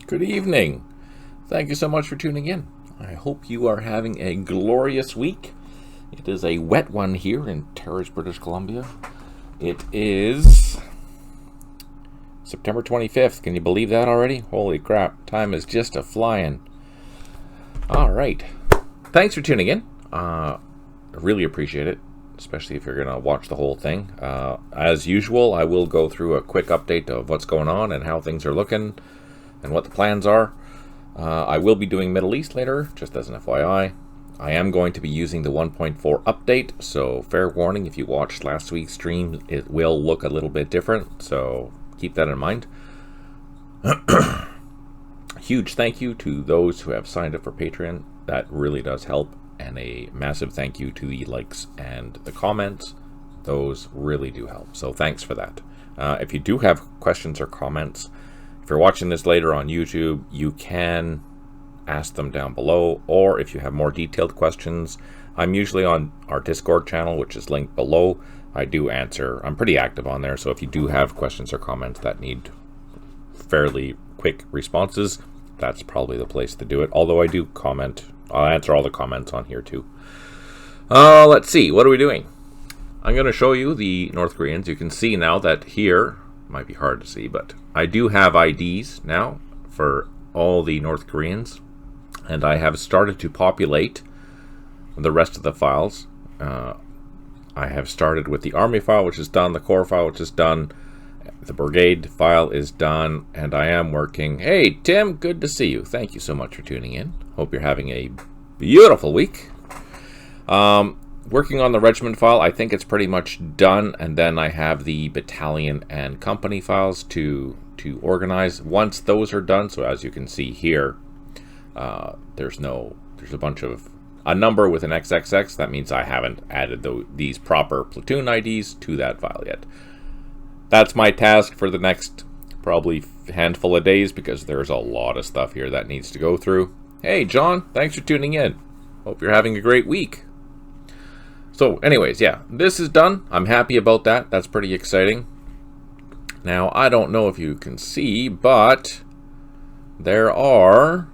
Good evening. Thank you so much for tuning in. I hope you are having a glorious week. It is a wet one here in Terrace, British Columbia. It is September 25th. Can you believe that already? Holy crap. Time is just a-flying. All right. Thanks for tuning in. I really appreciate it, especially if you're going to watch the whole thing. As usual, I will go through a quick update of what's going on and how things are looking and what the plans are. I will be doing Middle East later, just as an FYI. I am going to be using the 1.4 update, so fair warning, if you watched last week's stream, it will look a little bit different, so keep that in mind. Huge thank you to those who have signed up for Patreon. That really does help, and a massive thank you to the likes and the comments. Those really do help, so thanks for that. If you do have questions or comments, if you're watching this later on YouTube, you can ask them down below, or if you have more detailed questions, I'm usually on our Discord channel, which is linked below. I do answer. I'm pretty active on there, so if you do have questions or comments that need fairly quick responses, that's probably the place to do it. Although I do comment. I'll answer all the comments on here too. Let's see. What are we doing? I'm going to show you the North Koreans. You can see now that here, might be hard to see, but I do have IDs now for all the North Koreans, and I have started to populate the rest of the files. I have started with the Army file, which is done, the Corps file, which is done, the Brigade file is done, and I am working. Hey, Tim, good to see you. Thank you so much for tuning in. Hope you're having a beautiful week. Working on the regiment file, I think it's pretty much done, and then I have the battalion and company files to organize. Once those are done, so as you can see here, there's a number with an XXX. That means I haven't added these proper platoon IDs to that file yet. That's my task for the next probably handful of days, because there's a lot of stuff here that needs to go through. Hey, John, thanks for tuning in. Hope you're having a great week. So anyways, yeah, this is done. I'm happy about that. That's pretty exciting. Now, I don't know if you can see, but there are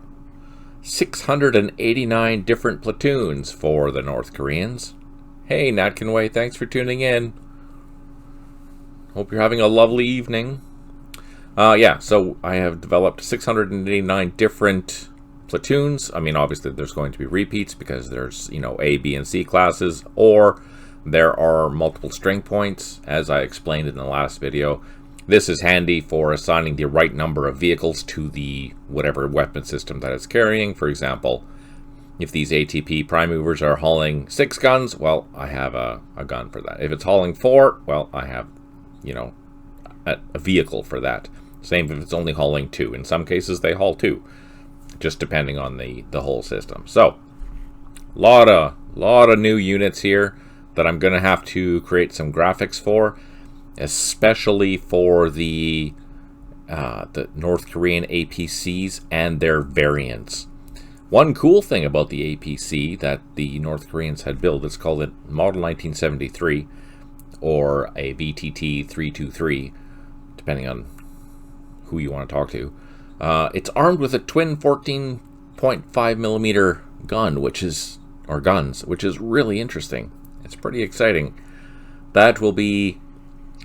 689 different platoons for the North Koreans. Hey, Nat Conway, thanks for tuning in. Hope you're having a lovely evening. Yeah, so I have developed 689 different platoons. I mean, obviously there's going to be repeats because there's, A, B, and C classes, or there are multiple string points, as I explained in the last video. This is handy for assigning the right number of vehicles to the whatever weapon system that it's carrying. For example, if these ATP prime movers are hauling 6 guns, well, I have a gun for that. If it's hauling 4, well, I have, a vehicle for that. Same if it's only hauling 2. In some cases, they haul 2. Just depending on the whole system. So, lot of new units here that I'm going to have to create some graphics for, especially for the North Korean APCs and their variants. One cool thing about the APC that the North Koreans had built, it's called a Model 1973 or a BTT 323, depending on who you want to talk to. It's armed with a twin 14.5 millimeter gun, which is really interesting. It's pretty exciting. That will be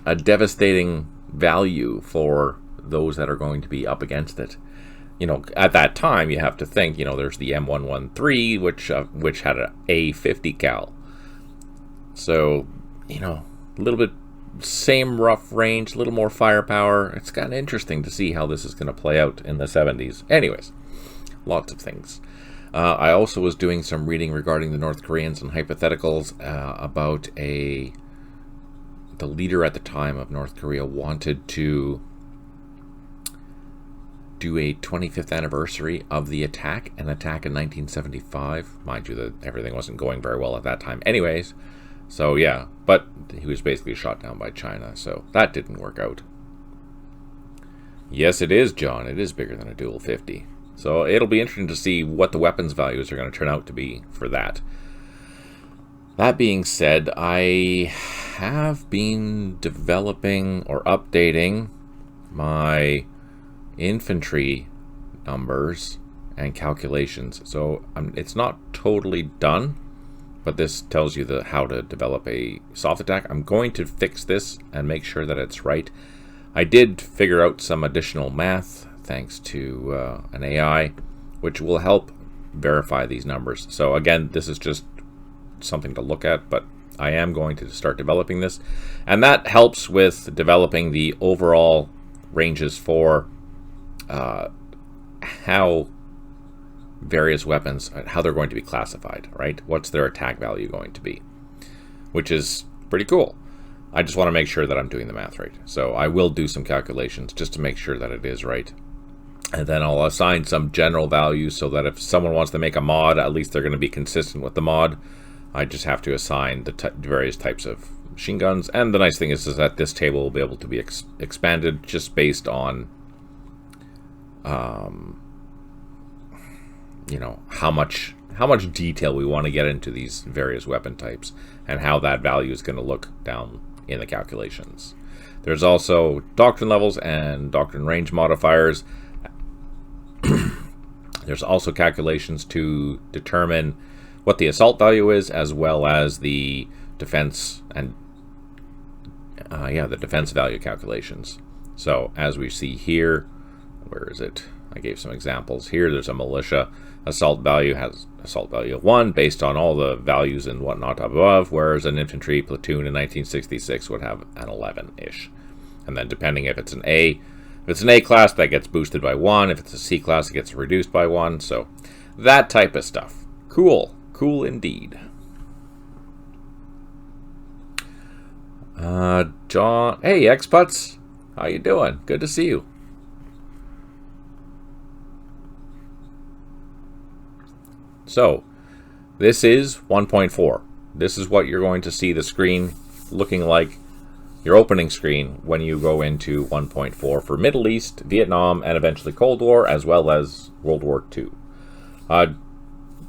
a devastating value for those that are going to be up against it. At that time, you have to think, there's the M113, which had an A50 cal. So, a little bit same rough range, a little more firepower. It's kind of interesting to see how this is going to play out in the 70s. Anyways, lots of things. I also was doing some reading regarding the North Koreans and hypotheticals about the leader at the time of North Korea wanted to do a 25th anniversary of the attack in 1975. Mind you, that everything wasn't going very well at that time anyways. So yeah, but he was basically shot down by China, so that didn't work out. Yes, it is, John. It is bigger than a dual 50. So it'll be interesting to see what the weapons values are going to turn out to be for that. That being said, I have been developing or updating my infantry numbers and calculations. So it's not totally done, but this tells you how to develop a soft attack. I'm going to fix this and make sure that it's right. I did figure out some additional math thanks to an AI, which will help verify these numbers. So again, this is just something to look at, but I am going to start developing this, and that helps with developing the overall ranges for how various weapons, how they're going to be classified, right? What's their attack value going to be, which is pretty cool. I just want to make sure that I'm doing the math right. So I will do some calculations just to make sure that it is right. And then I'll assign some general values so that if someone wants to make a mod, at least they're going to be consistent with the mod. I just have to assign the various types of machine guns. And the nice thing is that this table will be able to be expanded just based on, you know, how much detail we want to get into these various weapon types and how that value is going to look down in the calculations. There's also doctrine levels and doctrine range modifiers. There's also calculations to determine what the assault value is, as well as the defense and the defense value calculations. So as we see here, where is it? I gave some examples here. There's a militia. Assault value has assault value of 1 based on all the values and whatnot above, whereas an infantry platoon in 1966 would have an 11-ish. And then depending if it's an A, if it's an A class, that gets boosted by 1. If it's a C class, it gets reduced by 1. So that type of stuff. Cool. Cool indeed. John, hey Xputs, how you doing? Good to see you. So, this is 1.4. This is what you're going to see the screen looking like, your opening screen, when you go into 1.4 for Middle East, Vietnam, and eventually Cold War, as well as World War II.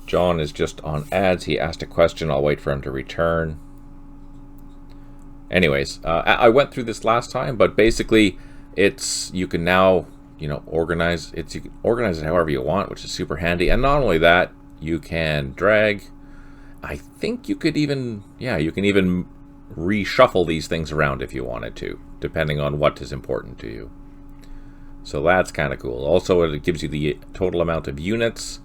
John is just on ads. He asked a question. I'll wait for him to return. Anyways, I went through this last time, but basically, you can now, you can organize it however you want, which is super handy. And not only that, you can drag. I think you could even, you can even reshuffle these things around if you wanted to, depending on what is important to you. So that's kind of cool. Also, it gives you the total amount of units,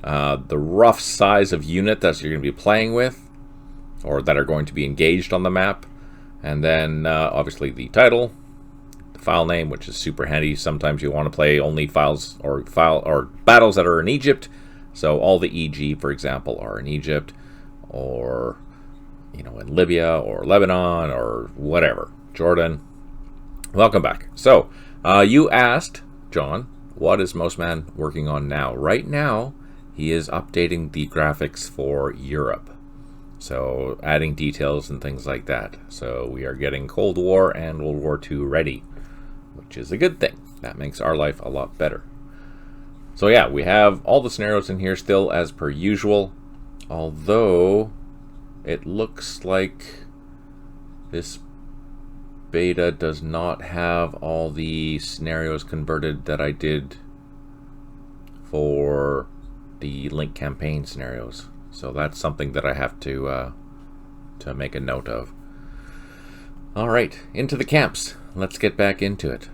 the rough size of unit that you're going to be playing with, or that are going to be engaged on the map, and then obviously the title, the file name, which is super handy. Sometimes you want to play only files or battles that are in Egypt. So all the EG, for example, are in Egypt, or in Libya or Lebanon or whatever, Jordan. Welcome back. So you asked John, what is Mostman working on now? Right now, he is updating the graphics for Europe. So adding details and things like that. So we are getting Cold War and World War II ready, which is a good thing. That makes our life a lot better. So yeah, we have all the scenarios in here still as per usual, although it looks like this beta does not have all the scenarios converted that I did for the Link campaign scenarios. So that's something that I have to make a note of. All right, into the camps. Let's get back into it.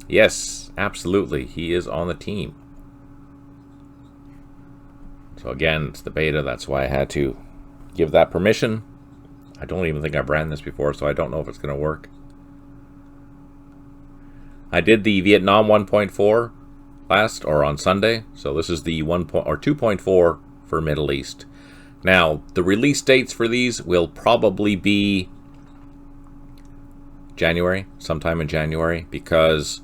Yes, absolutely. He is on the team. So again, it's the beta. That's why I had to give that permission. I don't even think I've ran this before, so I don't know if it's going to work. I did the Vietnam 1.4 on Sunday. So this is the 2.4 for Middle East. Now, the release dates for these will probably be January, sometime in January, because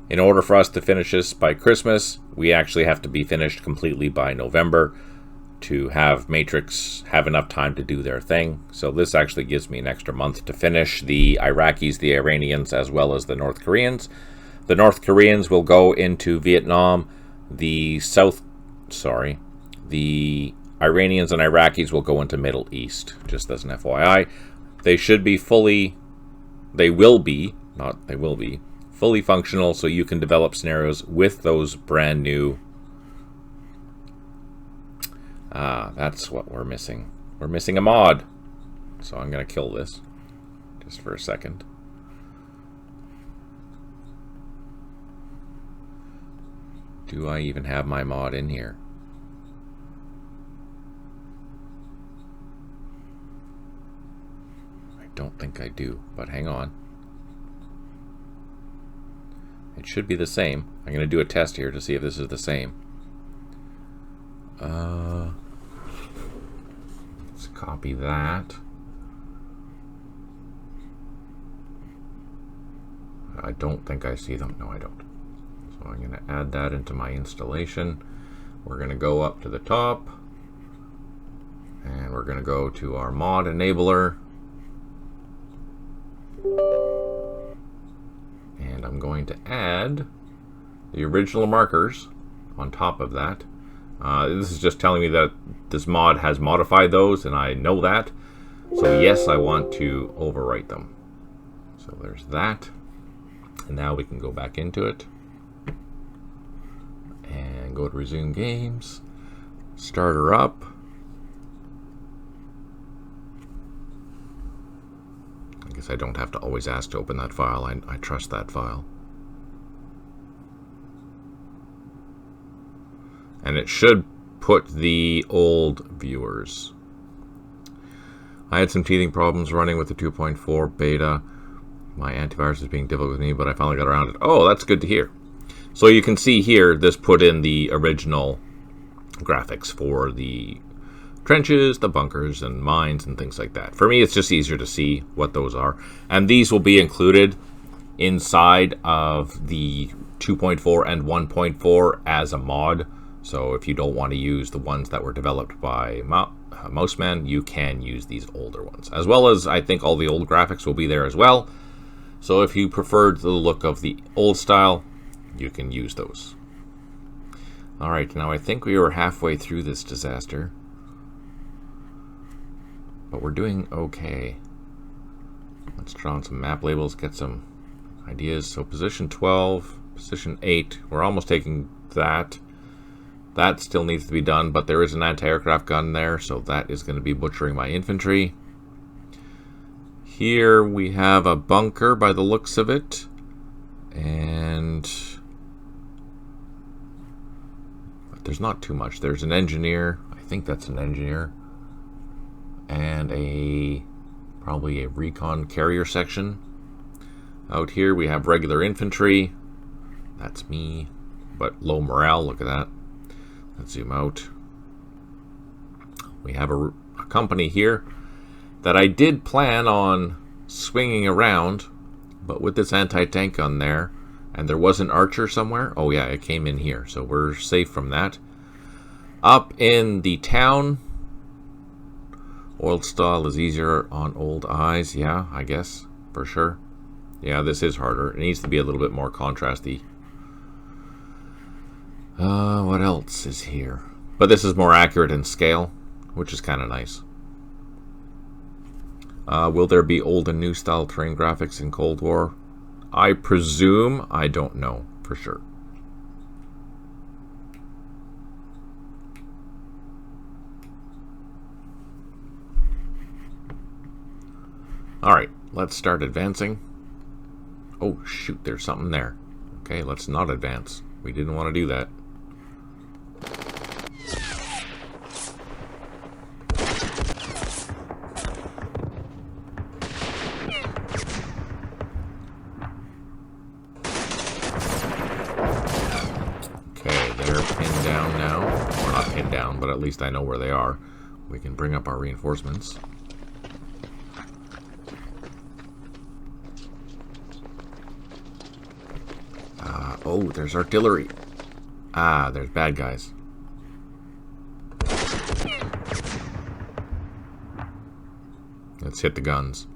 in order for us to finish this by Christmas, we actually have to be finished completely by November to have Matrix have enough time to do their thing. So this actually gives me an extra month to finish the Iraqis, the Iranians, as well as the North Koreans. The North Koreans will go into Vietnam. The Iranians and Iraqis will go into Middle East, just as an FYI. They will be fully functional, so you can develop scenarios with those brand new. That's what we're missing. We're missing a mod. So I'm going to kill this just for a second. Do I even have my mod in here? I don't think I do, but hang on. It should be the same. I'm going to do a test here to see if this is the same. Let's copy that. I don't think I see them. No, I don't. So I'm going to add that into my installation. We're going to go up to the top. And we're going to go to our mod enabler. And I'm going to add the original markers on top of that. This is just telling me that this mod has modified those, and I know that. So yes, I want to overwrite them. So there's that. And now we can go back into it. And go to resume games. Start her up. I guess I don't have to always ask to open that file. I trust that file. And it should put the old viewers. I had some teething problems running with the 2.4 beta. My antivirus is being difficult with me, but I finally got around it. Oh, that's good to hear. So you can see here, this put in the original graphics for the trenches, the bunkers, and mines, and things like that. For me, it's just easier to see what those are. And these will be included inside of the 2.4 and 1.4 as a mod. So if you don't want to use the ones that were developed by Mouseman, you can use these older ones. As well as, I think all the old graphics will be there as well. So if you preferred the look of the old style, you can use those. Alright, now I think we were halfway through this disaster. But we're doing okay. Let's draw on some map labels, get some ideas. So position 12, position 8, we're almost taking that. That still needs to be done, but there is an anti-aircraft gun there, so that is going to be butchering my infantry. Here we have a bunker by the looks of it, and but there's not too much. There's an engineer, I think that's an engineer, and probably a recon carrier section. Out here we have regular infantry, that's me, but low morale, look at that. Let's zoom out. We have a company here that I did plan on swinging around, but with this anti-tank gun there, and there was an archer somewhere. Oh yeah, it came in here, so we're safe from that. Up in the town, old style is easier on old eyes. Yeah, I guess, for sure. Yeah, this is harder. It needs to be a little bit more contrasty. What else is here? But this is more accurate in scale, which is kind of nice. Will there be old and new style terrain graphics in Cold War? I presume. I don't know for sure. Alright, let's start advancing. Oh shoot, there's something there. Okay, let's not advance. We didn't want to do that. Okay, they're pinned down now. Or not pinned down, but at least I know where they are. We can bring up our reinforcements. Oh, there's artillery. Ah, there's bad guys. Let's hit the guns.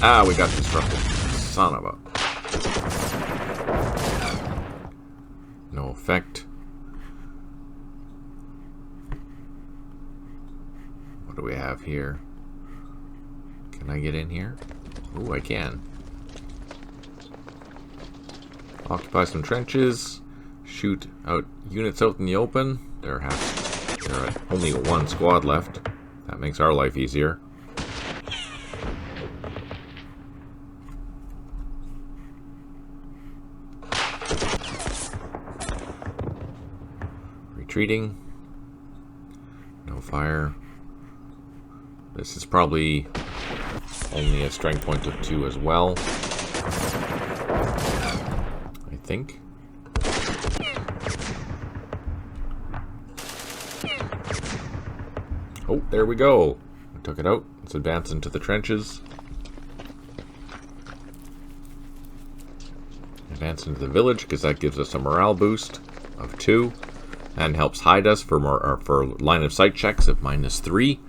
Ah, we got disrupted. Son of a... No effect. What do we have here? Can I get in here? Ooh, I can. Occupy some trenches. Shoot out units out in the open. There are only one squad left. That makes our life easier. Retreating. No fire. This is probably only a strength point of 2 as well. I think. Oh, there we go. I took it out. Let's advance into the trenches. Advance into the village because that gives us a morale boost of 2 and helps hide us for line of sight checks of -3,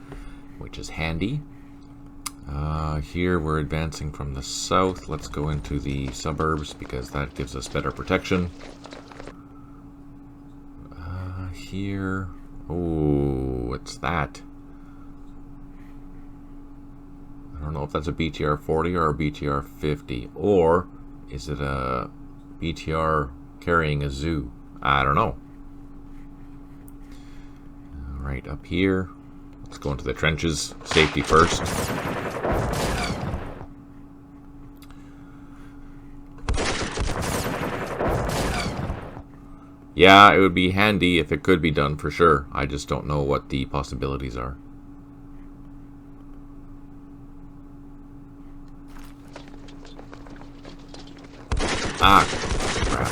which is handy. Here we're advancing from the south. Let's go into the suburbs because that gives us better protection. Here, oh, what's that? I don't know if that's a BTR 40 or a BTR 50, or is it a BTR carrying a zoo? I don't know. Right up here. Let's go into the trenches. Safety first. Yeah, it would be handy if it could be done for sure. I just don't know what the possibilities are. Ah, crap.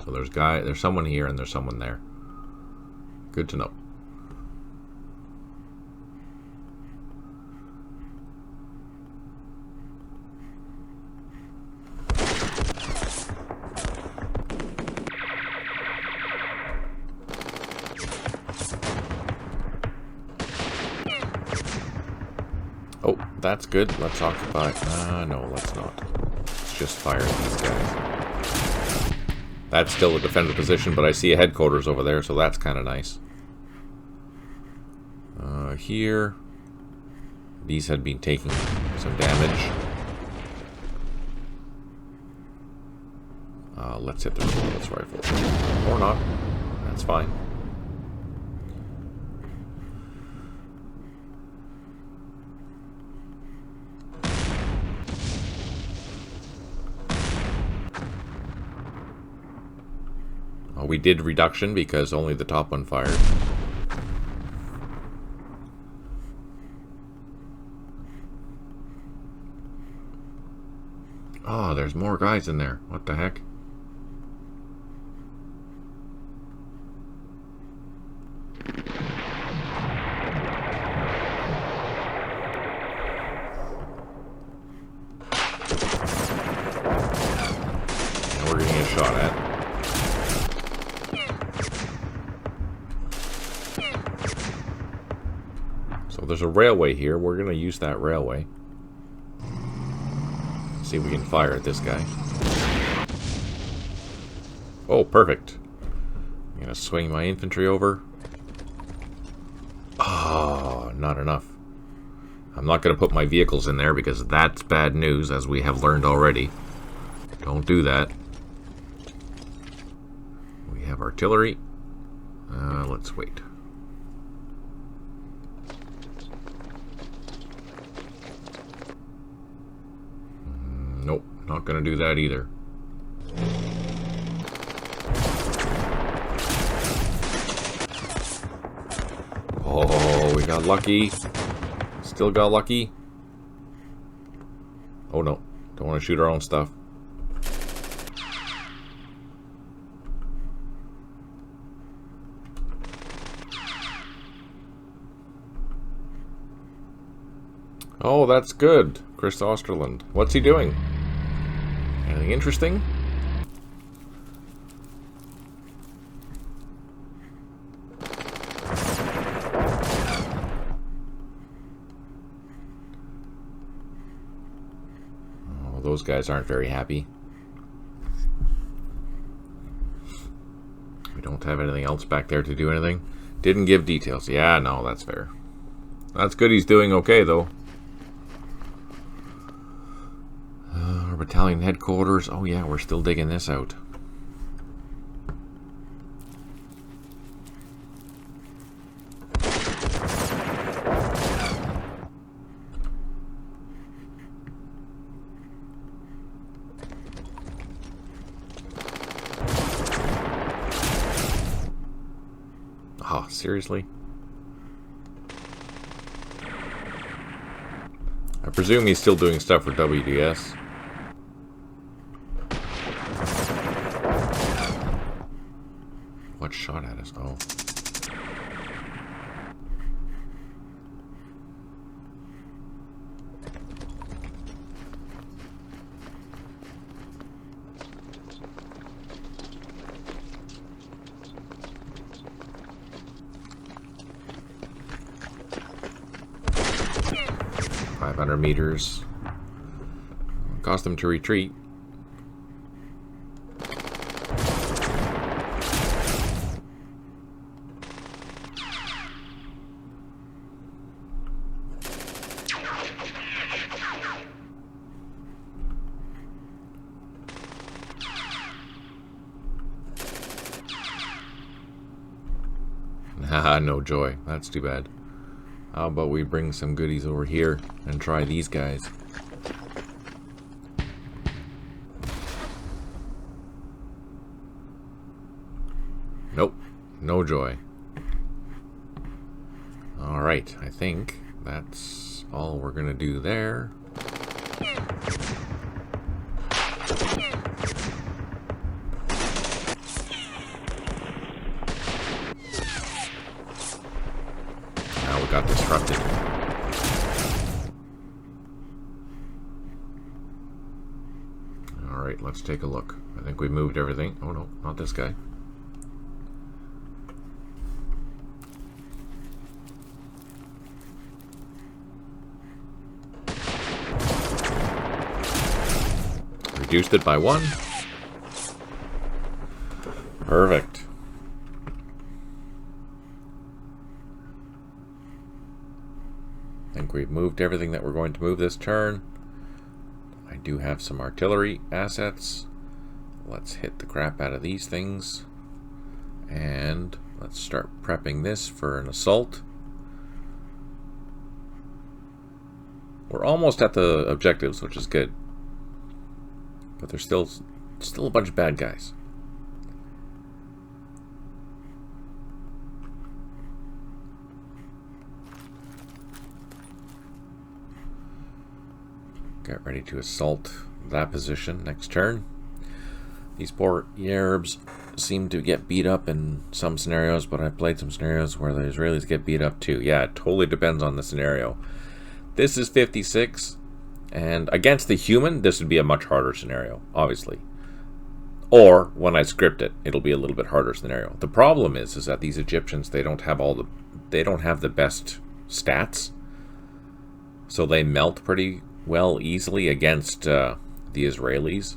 So there's someone here and there's someone there. Good to know. Oh, that's good. Let's occupy. No, let's not. Let's just fire at these guys. That's still a defender position, but I see a headquarters over there, so that's kind of nice. Here. These had been taking some damage. Let's hit the resilience rifle. Or not. That's fine. We did reduction because only the top one fired. Oh, there's more guys in there. What the heck? Now we're getting a shot at. So there's a railway here. We're going to use that railway. See if we can fire at this guy. Oh, perfect. I'm going to swing my infantry over. Oh, not enough. I'm not going to put my vehicles in there because that's bad news, as we have learned already. Don't do that. We have artillery. Let's wait. Nope, not going to do that either. Oh, we got lucky. Still got lucky. Oh no, don't want to shoot our own stuff. Oh, that's good. Chris Osterland. What's he doing? Anything interesting? Oh, those guys aren't very happy. We don't have anything else back there to do anything. Didn't give details. Yeah, no, that's fair. That's good he's doing okay, though. battalion headquarters. Oh yeah, we're still digging this out. Oh, seriously? I presume he's still doing stuff for WDS. What shot at us? Oh. Meters. Caused them to retreat. Haha, no joy. That's too bad. How about we bring some goodies over here and try these guys? Nope, no joy. Alright, I think that's all we're gonna do there. Got disrupted. Alright, let's take a look. I think we moved everything. Oh no, not this guy. Reduced it by 1. Perfect. I think we've moved everything that we're going to move this turn. I do have some artillery assets. Let's hit the crap out of these things. And let's start prepping this for an assault. We're almost at the objectives, which is good. But there's still a bunch of bad guys. Get ready to assault that position next turn. These poor Yerbs seem to get beat up in some scenarios, but I've played some scenarios where the Israelis get beat up too. Yeah, it totally depends on the scenario. This is 56, and against the human, this would be a much harder scenario, obviously. Or, when I script it, it'll be a little bit harder scenario. The problem is that these Egyptians, they don't have the best stats, so they melt pretty well easily against the Israelis.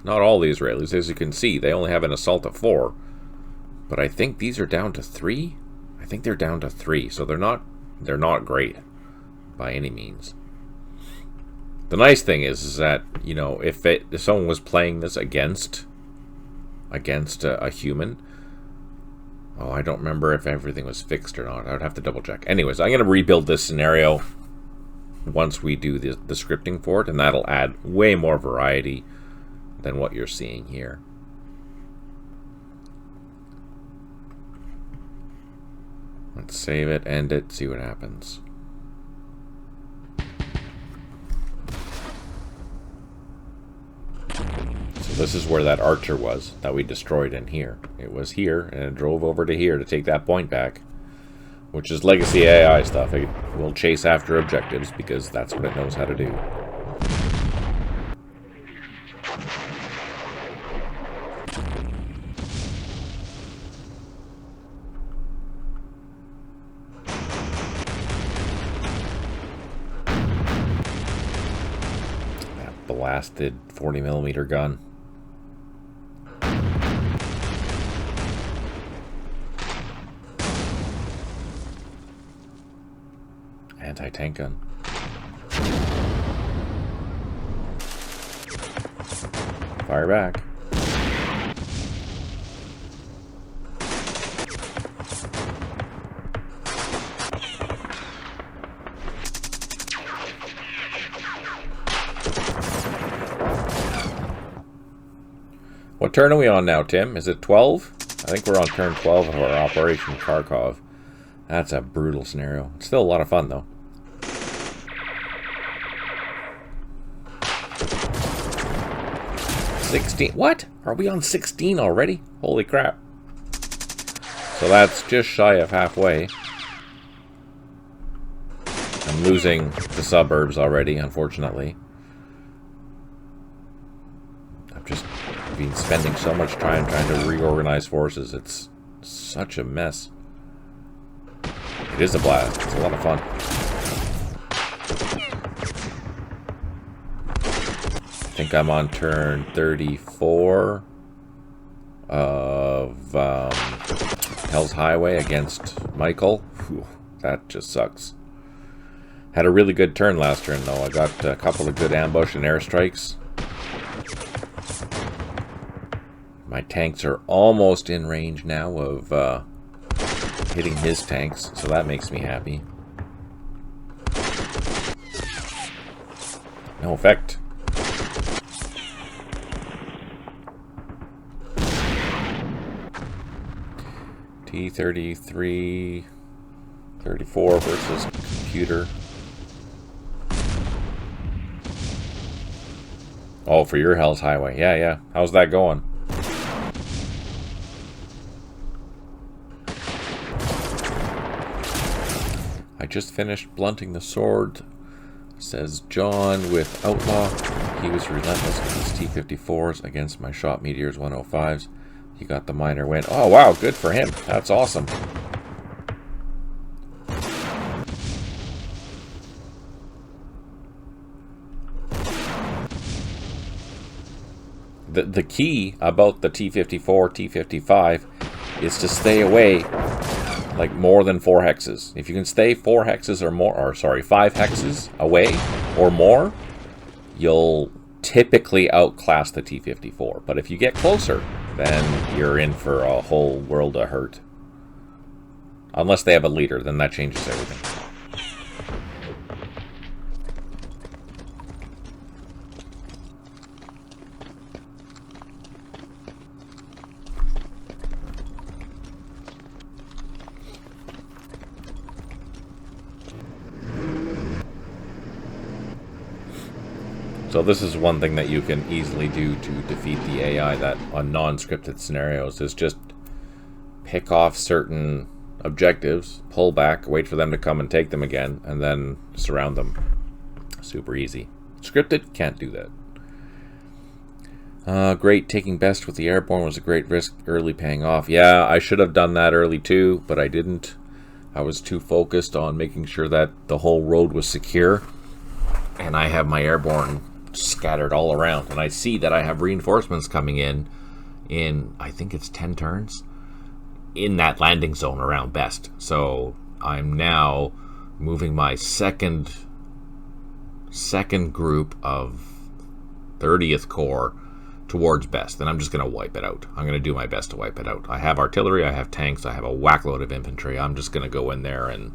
Not all the Israelis, as you can see, they only have an assault of 4. But I think these are down to 3. I think they're down to 3, so they're not great by any means. The nice thing is that, you know, if someone was playing this against a human, oh, I don't remember if everything was fixed or not. I would have to double check. Anyways, I'm going to rebuild this scenario once we do the scripting for it, and that'll add way more variety than what you're seeing here. Let's save it, end it, see what happens. So this is where that archer was that we destroyed in here. It was here, and it drove over to here to take that point back, which is legacy AI stuff. It will chase after objectives because that's what it knows how to do. That blasted 40mm gun. Anti-tank gun. Fire back. What turn are we on now, Tim? Is it 12? I think we're on turn 12 of our Operation Kharkov. That's a brutal scenario. It's still a lot of fun, though. What? Are we on 16 already? Holy crap. So that's just shy of halfway. I'm losing the suburbs already, unfortunately. I've just been spending so much time trying to reorganize forces. It's such a mess. It is a blast. It's a lot of fun. I think I'm on turn 34 of Hell's Highway against Michael. Whew, that just sucks. Had a really good turn last turn, though. I got a couple of good ambush and airstrikes. My tanks are almost in range now of hitting his tanks, so that makes me happy. No effect. T-33, 34 versus computer. Oh, for your Hell's Highway. Yeah. How's that going? I just finished blunting the sword, says John with Outlaw. He was relentless with his T-54s against my Sho't Meteors 105s. He got the minor win. Oh, wow, good for him. That's awesome. The key about the T-54, T-55 is to stay away like more than 4 hexes. If you can stay 4 hexes or more, or sorry, 5 hexes away or more, you'll typically outclass the T-54. But if you get closer, then you're in for a whole world of hurt. Unless they have a leader, then that changes everything. So this is one thing that you can easily do to defeat the AI that on non-scripted scenarios is just pick off certain objectives, pull back, wait for them to come and take them again, and then surround them. Super easy. Scripted can't do that. Great, taking best with the airborne was a great risk, early paying off. Yeah, I should have done that early too, but I didn't. I was too focused on making sure that the whole road was secure, and I have my airborne scattered all around, and I see that I have reinforcements coming in I think it's 10 turns in that landing zone around Best. So I'm now moving my second group of 30th Corps towards Best, and I'm just going to wipe it out. I'm going to do my best to wipe it out. I have artillery, I have tanks, I have a whackload of infantry. I'm just going to go in there and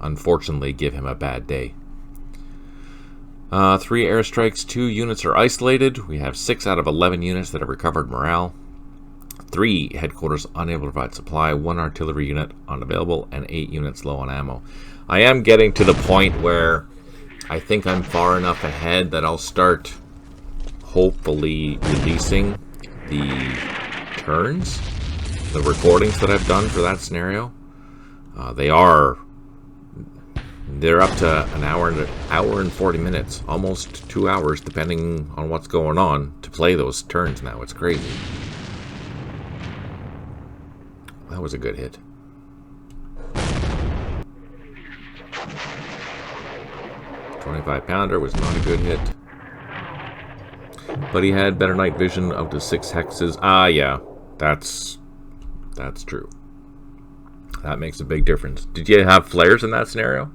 unfortunately give him a bad day. 3 airstrikes, 2 units are isolated. We have 6 out of 11 units that have recovered morale. 3 headquarters unable to provide supply, 1 artillery unit unavailable, and 8 units low on ammo. I am getting to the point where I think I'm far enough ahead that I'll start hopefully releasing the turns, the recordings that I've done for that scenario. They're up to an hour and 40 minutes, almost 2 hours, depending on what's going on, to play those turns now. It's crazy. That was a good hit. .25 pounder was not a good hit. But he had better night vision up to 6 hexes. Ah, yeah. That's true. That makes a big difference. Did you have flares in that scenario?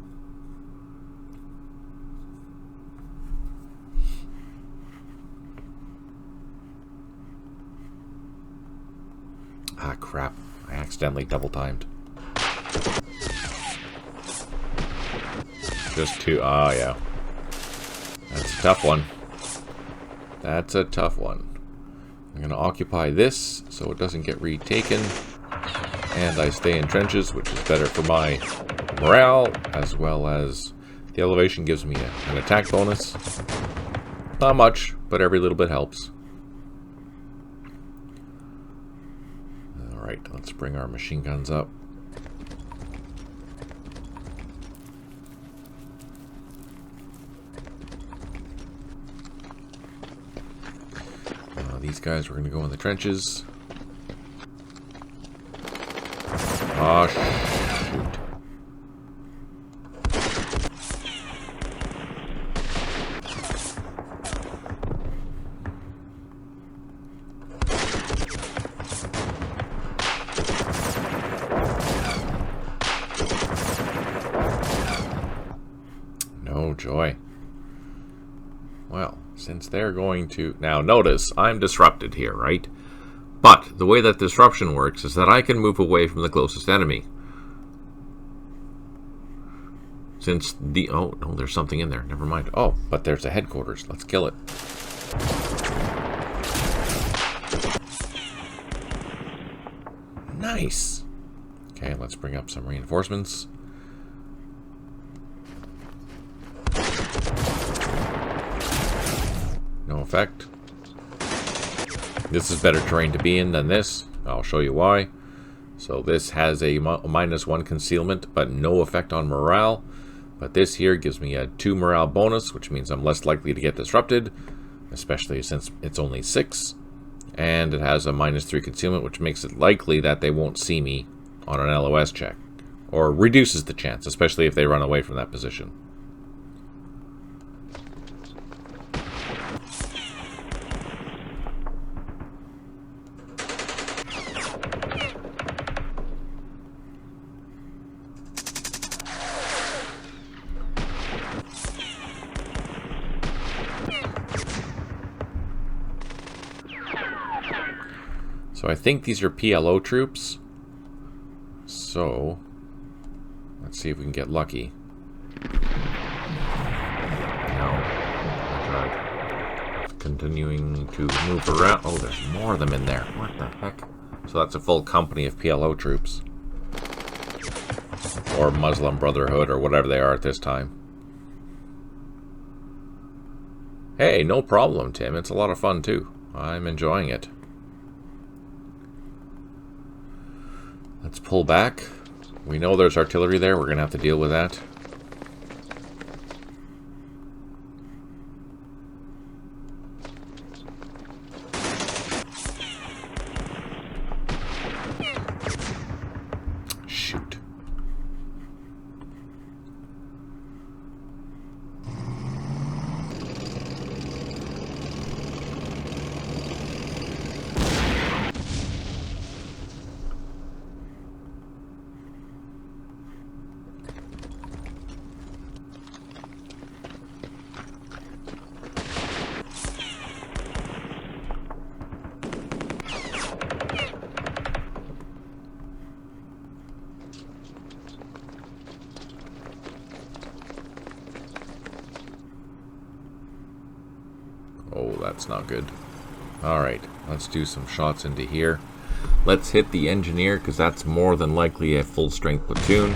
crap. I accidentally double-timed. Just two. Ah, yeah. That's a tough one. That's a tough one. I'm going to occupy this so it doesn't get retaken. And I stay in trenches, which is better for my morale, as well as the elevation gives me an attack bonus. Not much, but every little bit helps. Alright, let's bring our machine guns up. These guys, we're going to go in the trenches. Oh, shoot. No joy. Well, since they're going to... Now, notice, I'm disrupted here, right? But the way that disruption works is that I can move away from the closest enemy. Since the... Oh, no, there's something in there. Never mind. Oh, but there's a headquarters. Let's kill it. Nice! Okay, let's bring up some reinforcements. No effect. This is better terrain to be in than this. I'll show you why. So this has a -1 concealment, but no effect on morale. But this here gives me a 2 morale bonus, which means I'm less likely to get disrupted, especially since it's only 6. And it has a -3 concealment, which makes it likely that they won't see me on an LOS check. Or reduces the chance, especially if they run away from that position. So I think these are PLO troops. So let's see if we can get lucky. No. Continuing to move around. Oh, there's more of them in there. What the heck? So that's a full company of PLO troops. Or Muslim Brotherhood, or whatever they are at this time. Hey, no problem, Tim. It's a lot of fun, too. I'm enjoying it. Let's pull back. We know there's artillery there. We're going to have to deal with that. Shoot. Oh, that's not good. Alright, let's do some shots into here. Let's hit the engineer, because that's more than likely a full-strength platoon.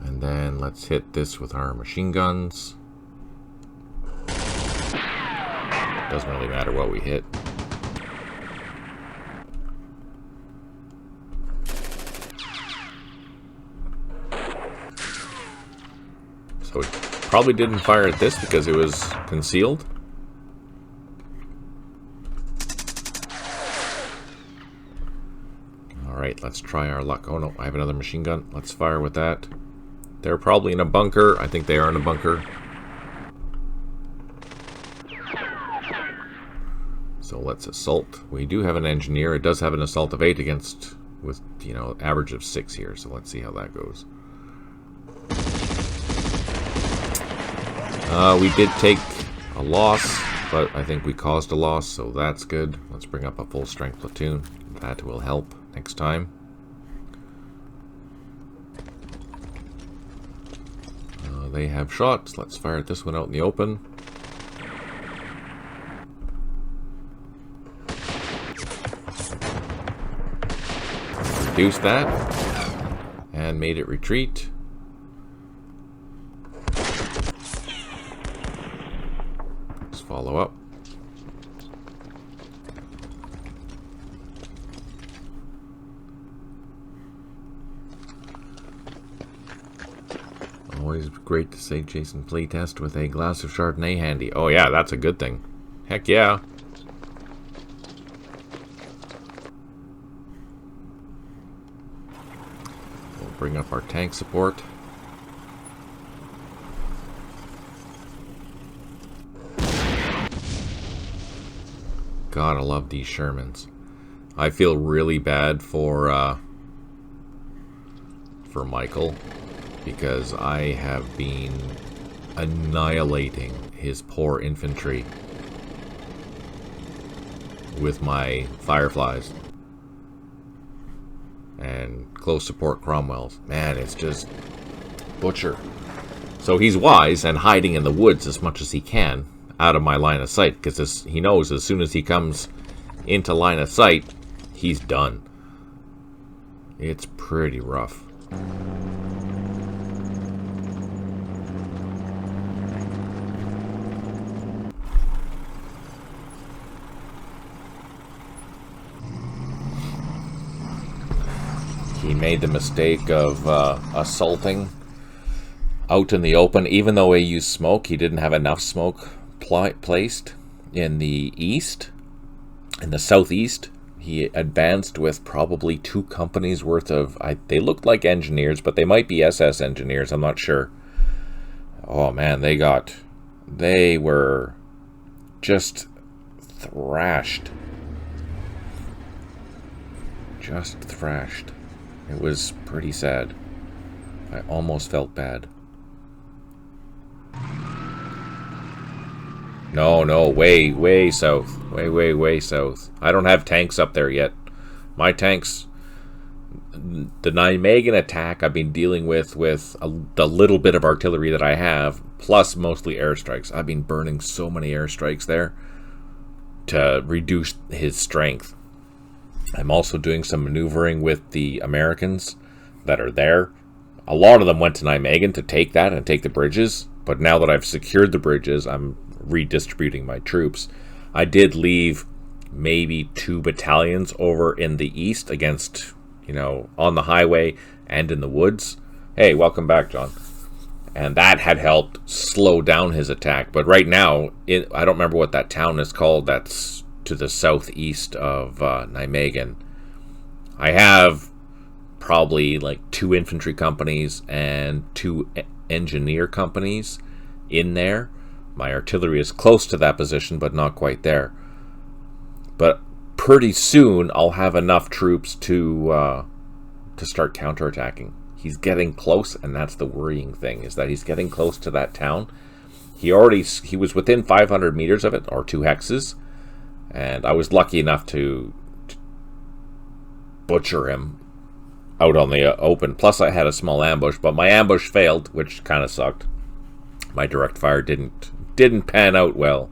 And then let's hit this with our machine guns. Doesn't really matter what we hit. So we probably didn't fire at this because it was concealed. Alright, let's try our luck. Oh no, I have another machine gun. Let's fire with that. They're probably in a bunker. I think they are in a bunker. So let's assault. We do have an engineer. It does have an assault of 8 against, with, you know, average of 6 here. So let's see how that goes. We did take a loss. But I think we caused a loss, so that's good. Let's bring up a full-strength platoon. That will help next time. They have shots. Let's fire this one out in the open. Reduced that and made it retreat. Let's follow up. Always great to say Jason playtest with a glass of Chardonnay handy. Oh yeah, that's a good thing. Heck yeah. We'll bring up our tank support. Gotta love these Shermans. I feel really bad for Michael, because I have been annihilating his poor infantry with my Fireflies and close support Cromwells. Man, it's just butcher. So he's wise and hiding in the woods as much as he can out of my line of sight, because he knows as soon as he comes into line of sight, he's done. It's pretty rough. He made the mistake of assaulting out in the open. Even though he used smoke, he didn't have enough smoke placed in the east. In the southeast, he advanced with probably 2 companies worth of... they looked like engineers, but they might be SS engineers, I'm not sure. Oh man, they were just thrashed. Just thrashed. It was pretty sad. I almost felt bad. No, way south. Way south. I don't have tanks up there yet. My tanks... The Nijmegen attack I've been dealing with the little bit of artillery that I have, plus mostly airstrikes. I've been burning so many airstrikes there to reduce his strength. I'm also doing some maneuvering with the Americans that are there. A lot of them went to Nijmegen to take that and take the bridges, but now that I've secured the bridges, I'm redistributing my troops. I did leave maybe 2 battalions over in the east against, on the highway and in the woods. Hey, welcome back, John. And that had helped slow down his attack. But right now, I don't remember what that town is called that's to the southeast of Nijmegen. I have probably like 2 infantry companies and 2 engineer companies in there. My artillery is close to that position, but not quite there. But pretty soon, I'll have enough troops to start counterattacking. He's getting close, and that's the worrying thing, is that he's getting close to that town. He was within 500 meters of it, or 2 hexes, and I was lucky enough to butcher him out on the open. Plus, I had a small ambush, but my ambush failed, which kind of sucked. My direct fire didn't pan out well.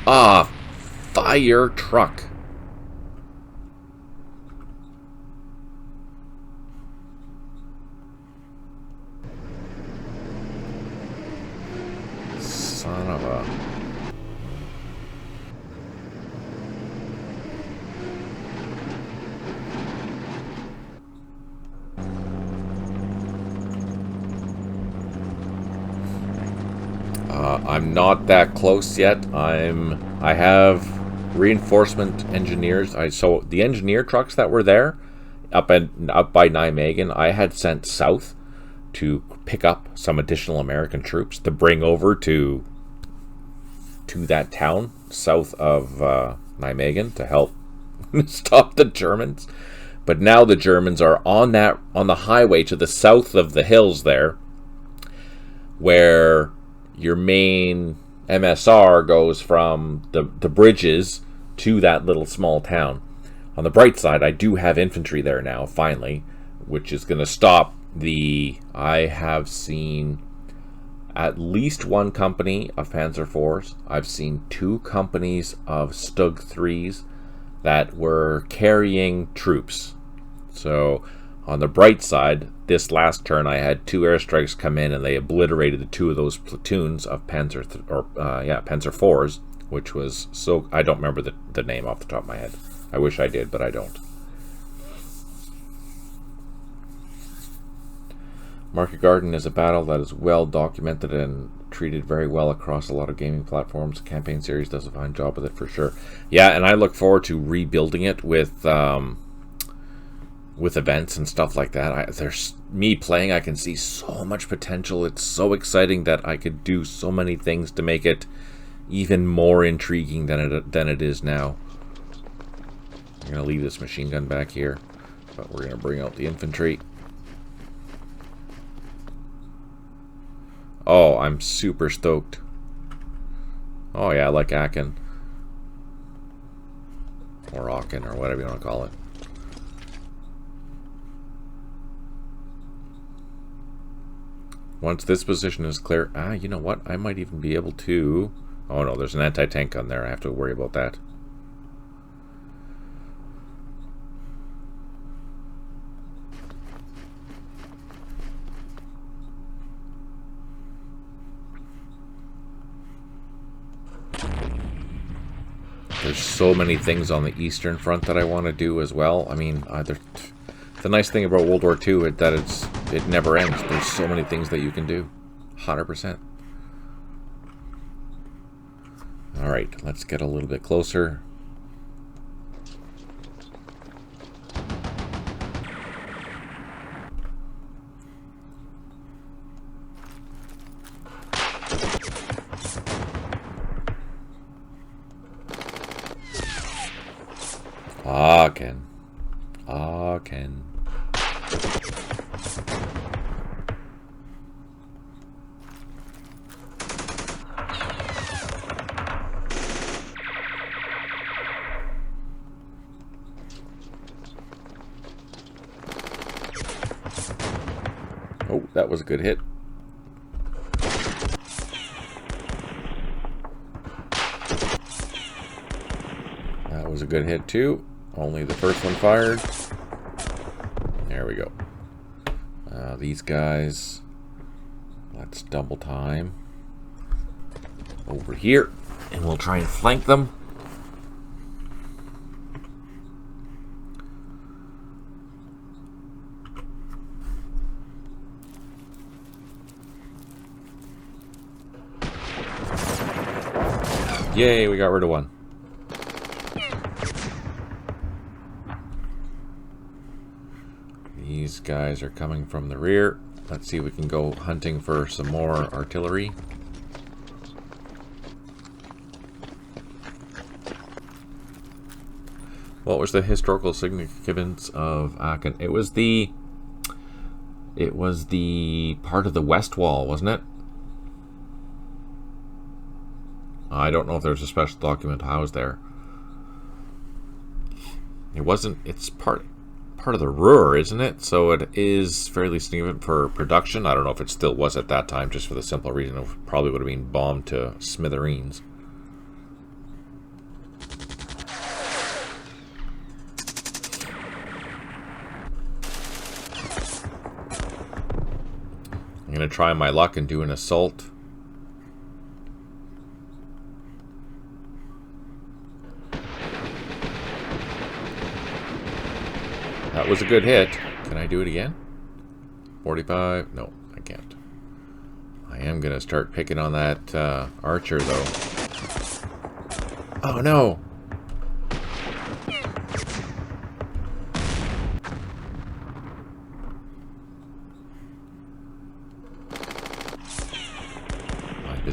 Ah, fire truck. Son of a... I'm not that close yet. I have reinforcement engineers. So the engineer trucks that were there up by Nijmegen, I had sent south to pick up some additional American troops to bring over to to that town south of Nijmegen to help stop the Germans. But now the Germans are on the highway to the south of the hills there, where your main MSR goes from the bridges to that little small town. On the bright side, I do have infantry there now, finally, which is going to stop I have seen at least one company of Panzer IVs. I've seen 2 companies of Stug 3s that were carrying troops. So on the bright side, this last turn I had 2 airstrikes come in and they obliterated the 2 of those platoons of Panzer IVs, which was so... I don't remember the name off the top of my head. I wish I did, but I don't. Market Garden is a battle that is well documented and treated very well across a lot of gaming platforms. The campaign series does a fine job with it for sure. Yeah, and I look forward to rebuilding it with events and stuff like that. There's me playing, I can see so much potential. It's so exciting that I could do so many things to make it even more intriguing than it is now. I'm going to leave this machine gun back here, but we're going to bring out the infantry. Oh, I'm super stoked. Oh yeah, I like Aachen. Or Aachen, or whatever you want to call it. Once this position is clear... you know what? I might even be able to... Oh no, there's an anti-tank gun there. I have to worry about that. There's so many things on the Eastern Front that I want to do as well. I mean, the nice thing about World War II is that it never ends. There's so many things that you can do. 100%. Alright, let's get a little bit closer. Aachen. Oh, that was a good hit. That was a good hit too. Only the first one fired. There we go. These guys, let's double time over here, and we'll try and flank them. Yay, we got rid of one. These guys are coming from the rear. Let's see if we can go hunting for some more artillery. What was the historical significance of Aachen? It was the part of the West Wall, wasn't it? I don't know if there's a special document housed there. It wasn't. It's part of the Ruhr, isn't it? So it is fairly significant for production. I don't know if it still was at that time, just for the simple reason it probably would have been bombed to smithereens. I'm going to try my luck and do an assault. That was a good hit. Can I do it again? 45? No, I can't. I am going to start picking on that archer, though. Oh, no!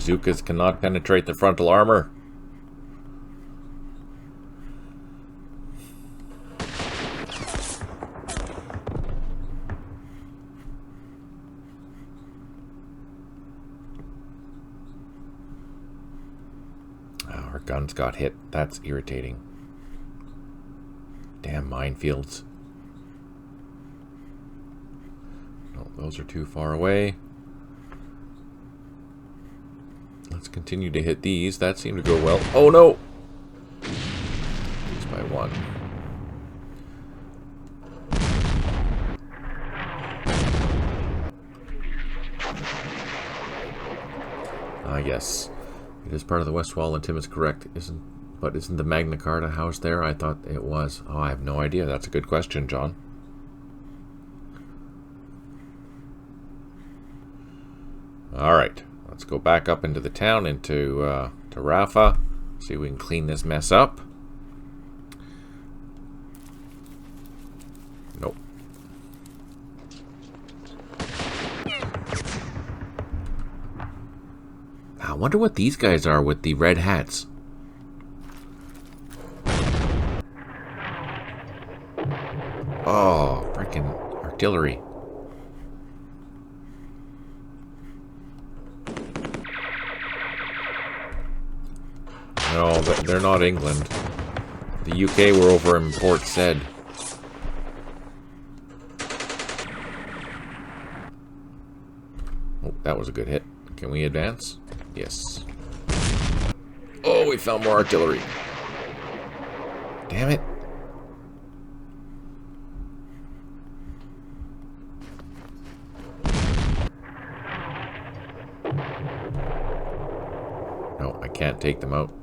bazookas cannot penetrate the frontal armor. Our guns got hit. That's irritating. Damn minefields. No, those are too far away. Let's continue to hit these. That seemed to go well. Oh no! Just by one. Ah, yes. It is part of the West Wall, and Tim is correct. But isn't the Magna Carta house there? I thought it was. Oh, I have no idea. That's a good question, John. Alright. Let's go back up into the town, into to Rafa. See if we can clean this mess up. Nope. I wonder what these guys are with the red hats. Oh, freaking artillery. No, they're not England. The UK were over in Port Said. Oh, that was a good hit. Can we advance? Yes. Oh, we found more artillery. Damn it. No, I can't take them out.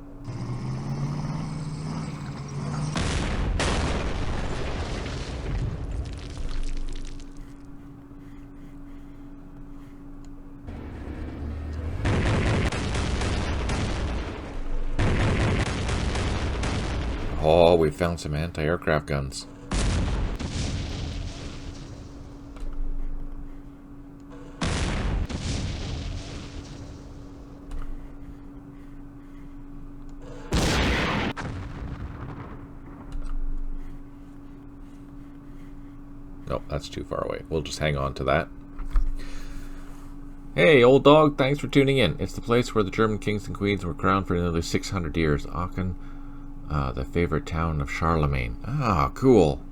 Oh, we found some anti-aircraft guns. Nope, that's too far away. We'll just hang on to that. Hey, old dog, thanks for tuning in. It's the place where the German kings and queens were crowned for nearly 600 years. Aachen, the favorite town of Charlemagne. Ah, cool.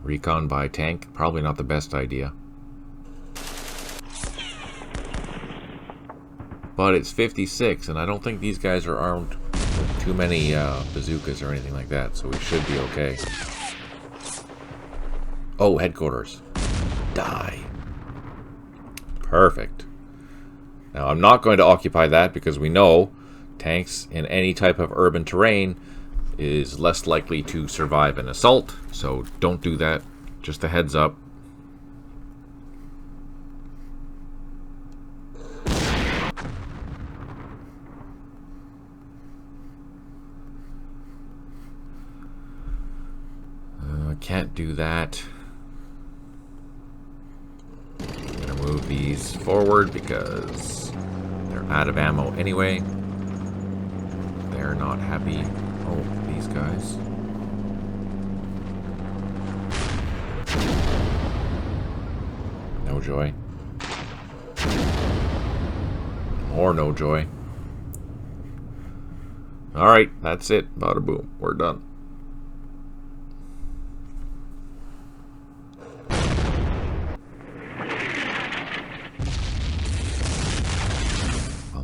Recon by tank, probably not the best idea. But it's 56, and I don't think these guys are armed with too many bazookas or anything like that, so we should be okay. Oh, headquarters. Die. Perfect. Now, I'm not going to occupy that because we know tanks in any type of urban terrain is less likely to survive an assault, so don't do that. Just a heads up. Can't do that. I'm gonna move these forward because they're out of ammo anyway. They're not happy. Oh, these guys. No joy. More no joy. Alright, that's it. Bada boom. We're done.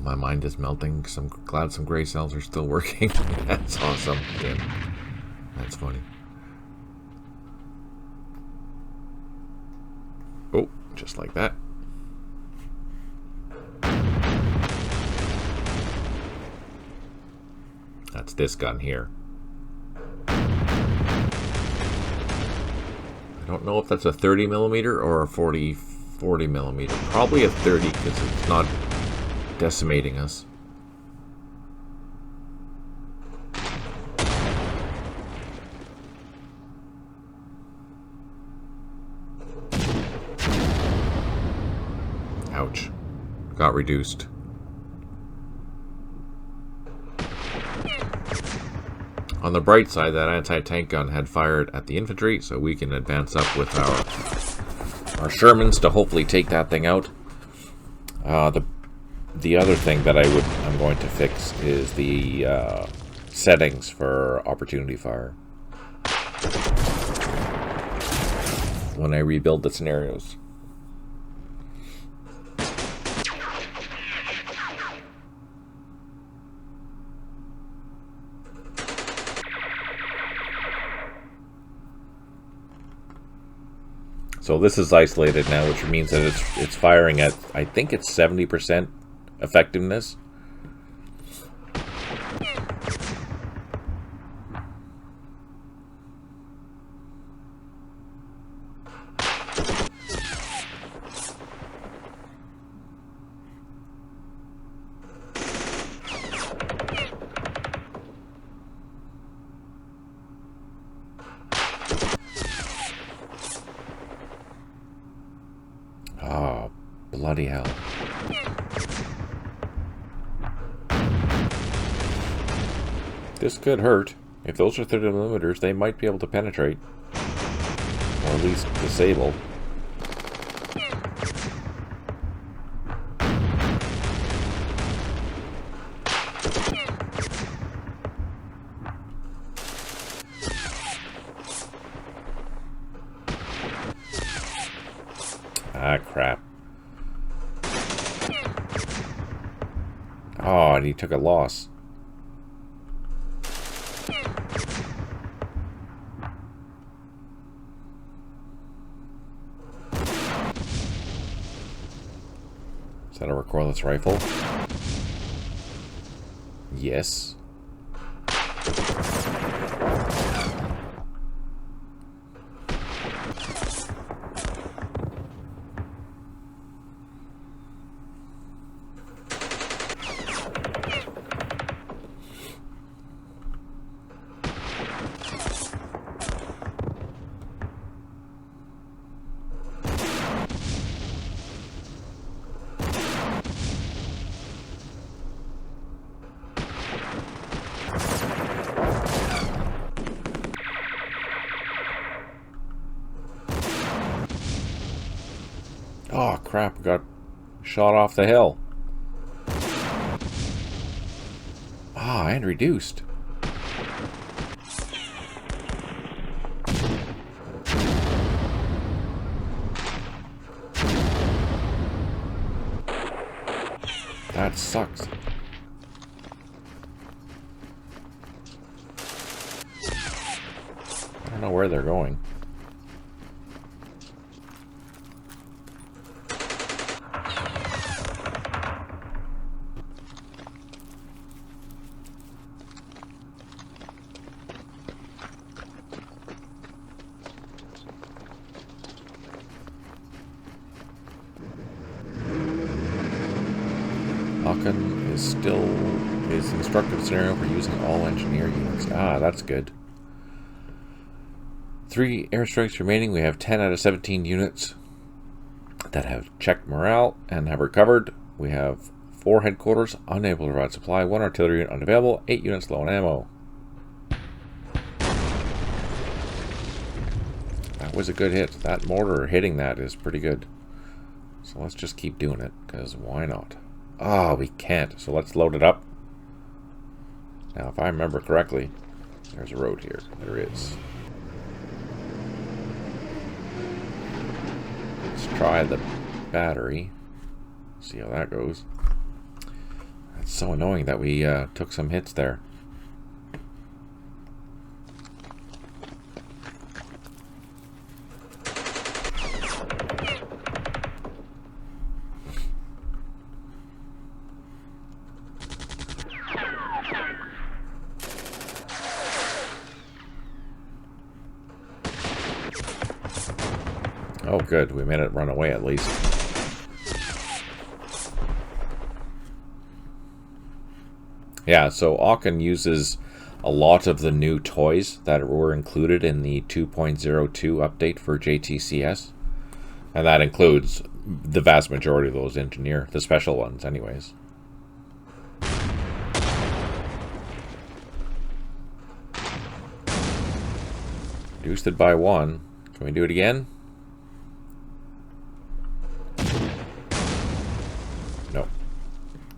My mind is melting. I'm glad some gray cells are still working. That's awesome. Yeah. That's funny. Oh, just like that. That's this gun here. I don't know if that's a 30 millimeter or a 40 millimeter. Probably a 30 because it's not decimating us. Ouch. Got reduced. On the bright side, that anti-tank gun had fired at the infantry, so we can advance up with our Shermans to hopefully take that thing out. The other thing that I'm going to fix is the settings for opportunity fire when I rebuild the scenarios. So this is isolated now, which means that it's firing at, I think it's 70% effectiveness. Oh, bloody hell. This could hurt. If those are 30mm, they might be able to penetrate. Or at least disable. Ah, crap. Oh, and he took a loss. Is that a recoilless rifle? Yes. Oh, crap. We got shot off the hill. Ah, and reduced. That sucks. I don't know where they're going. Aachen is still instructive scenario for using all engineer units. Ah, that's good. 3 airstrikes remaining. We have 10 out of 17 units that have checked morale and have recovered. We have 4 headquarters unable to provide supply, 1 artillery unit unavailable, 8 units low on ammo. That was a good hit. That mortar hitting that is pretty good. So let's just keep doing it, because why not? Ah, we can't. So let's load it up. Now, if I remember correctly, there's a road here. There is. Let's try the battery. See how that goes. It's so annoying that we took some hits there. Oh, good. We made it run away at least. Yeah, so Aachen uses a lot of the new toys that were included in the 2.02 update for JTCS. And that includes the vast majority of those engineer, the special ones anyways. Reduced it by 1. Can we do it again? No.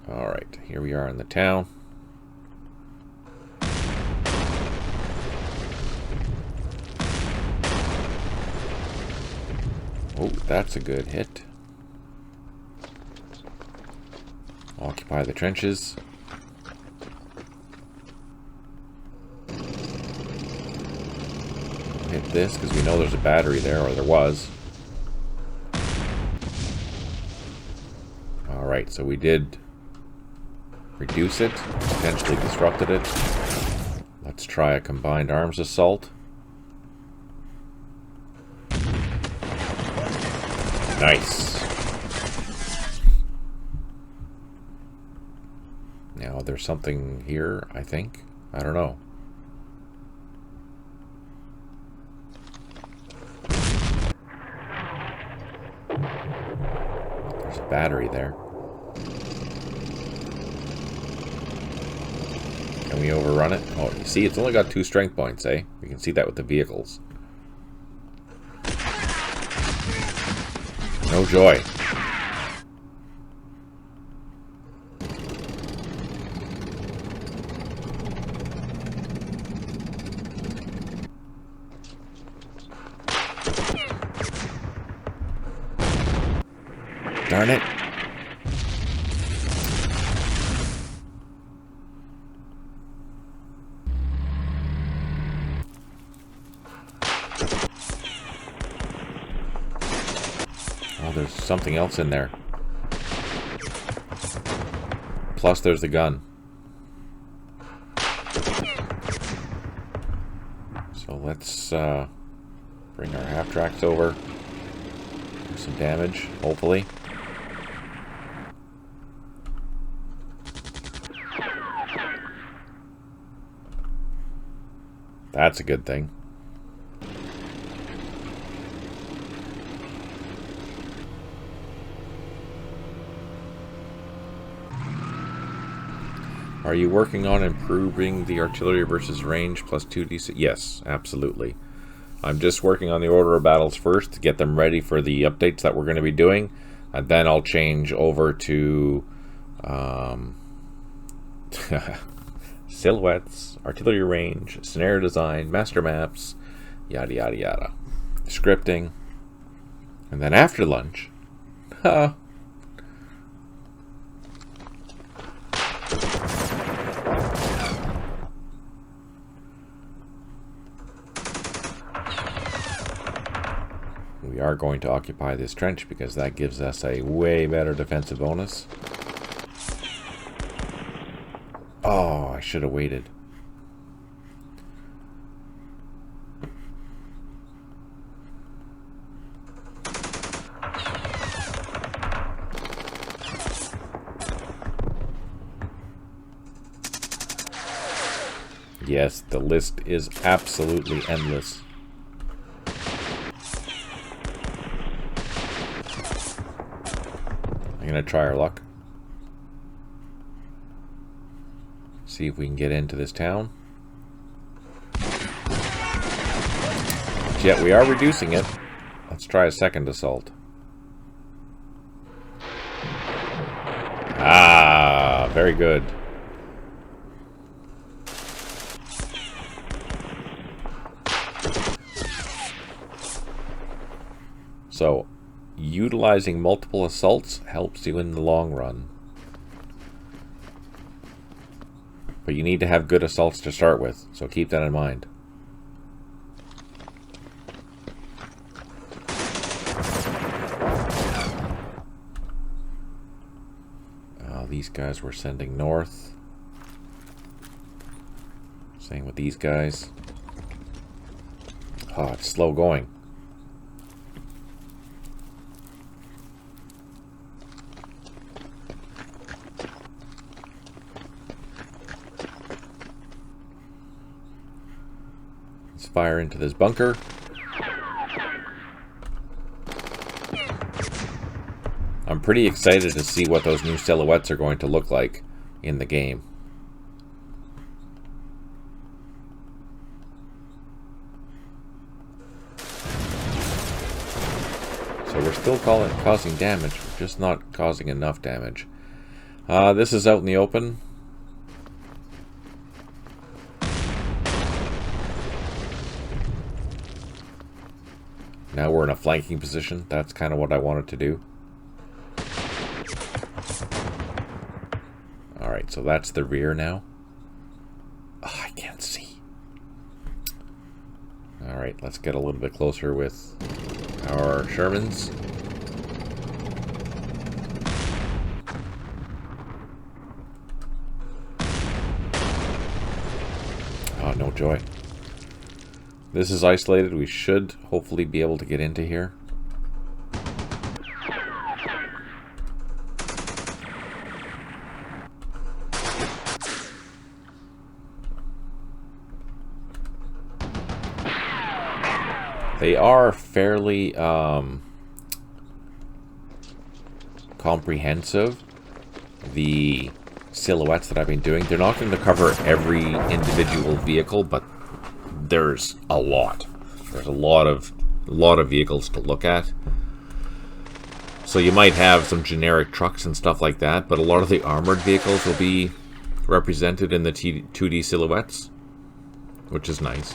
Alright, here we are in the town. Oh, that's a good hit. Occupy the trenches. Hit this because we know there's a battery there, or there was. Alright, so we did reduce it, potentially disrupted it. Let's try a combined arms assault. Nice. Now there's something here, I think. I don't know. There's a battery there. Can we overrun it? Oh, you see, it's only got 2 strength points, eh? We can see that with the vehicles. No joy. Darn it. Oh, there's something else in there. Plus there's the gun. So let's bring our half-tracks over. Do some damage, hopefully. That's a good thing. Are you working on improving the artillery versus range plus 2d6? Yes, absolutely. I'm just working on the order of battles first to get them ready for the updates that we're going to be doing. And then I'll change over to silhouettes, artillery range, scenario design, master maps, yada yada yada. Scripting. And then after lunch, we are going to occupy this trench because that gives us a way better defensive bonus. Oh, I should have waited. Yes, the list is absolutely endless. I'm going to try our luck. See if we can get into this town. But yet we are reducing it. Let's try a second assault. Ah, very good. So, utilizing multiple assaults helps you in the long run. But you need to have good assaults to start with, so keep that in mind. These guys we're sending north. Same with these guys. Oh, it's slow going. Let's fire into this bunker. I'm pretty excited to see what those new silhouettes are going to look like in the game. So we're still causing damage, we're just not causing enough damage. This is out in the open. Now we're in a flanking position. That's kind of what I wanted to do. Alright, so that's the rear now. Oh, I can't see. Alright, let's get a little bit closer with our Shermans. Oh, no joy. This is isolated. We should hopefully be able to get into here. They are fairly comprehensive, the silhouettes that I've been doing. They're not going to cover every individual vehicle, but there's a lot. There's a lot of vehicles to look at. So you might have some generic trucks and stuff like that, but a lot of the armored vehicles will be represented in the 2D silhouettes, which is nice.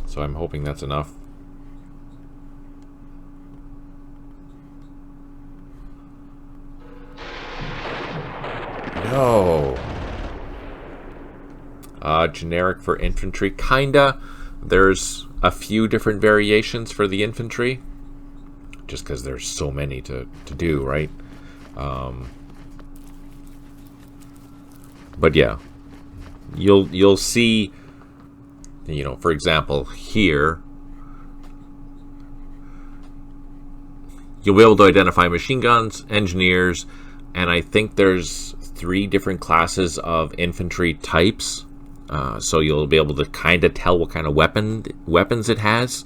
So I'm hoping that's enough. No. Generic for infantry, kinda. There's a few different variations for the infantry, just because there's so many to do, right? But yeah, you'll see. You know, for example, here, you'll be able to identify machine guns, engineers, and I think there's 3 different classes of infantry types. So you'll be able to kind of tell what kind of weapons it has.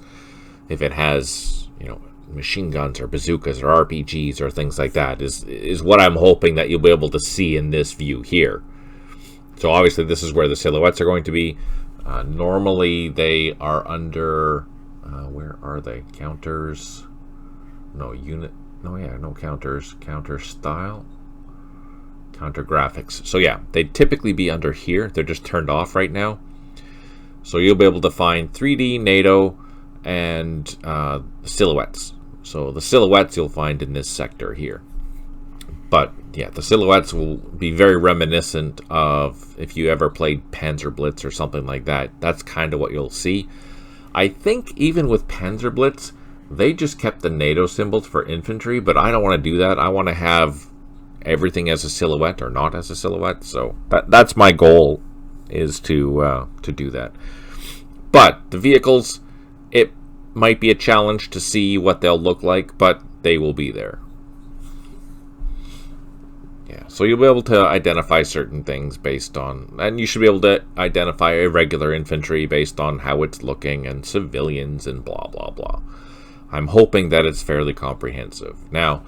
If it has, you know, machine guns or bazookas or RPGs or things like that is what I'm hoping that you'll be able to see in this view here. So obviously this is where the silhouettes are going to be. Normally they are under, where are they? Counters, no unit, no, yeah, no counters, counter style, counter graphics. So yeah, they'd typically be under here. They're just turned off right now. So you'll be able to find 3D, NATO, and silhouettes. So the silhouettes you'll find in this sector here. But yeah, the silhouettes will be very reminiscent of if you ever played Panzer Blitz or something like that. That's kind of what you'll see. I think even with Panzer Blitz, they just kept the NATO symbols for infantry, but I don't want to do that. I want to have everything as a silhouette or not as a silhouette. So that's my goal, is to do that. But the vehicles, it might be a challenge to see what they'll look like, but they will be there. Yeah, so you'll be able to identify certain things based on, and you should be able to identify irregular infantry based on how it's looking, and civilians and blah blah blah. I'm hoping that it's fairly comprehensive. Now,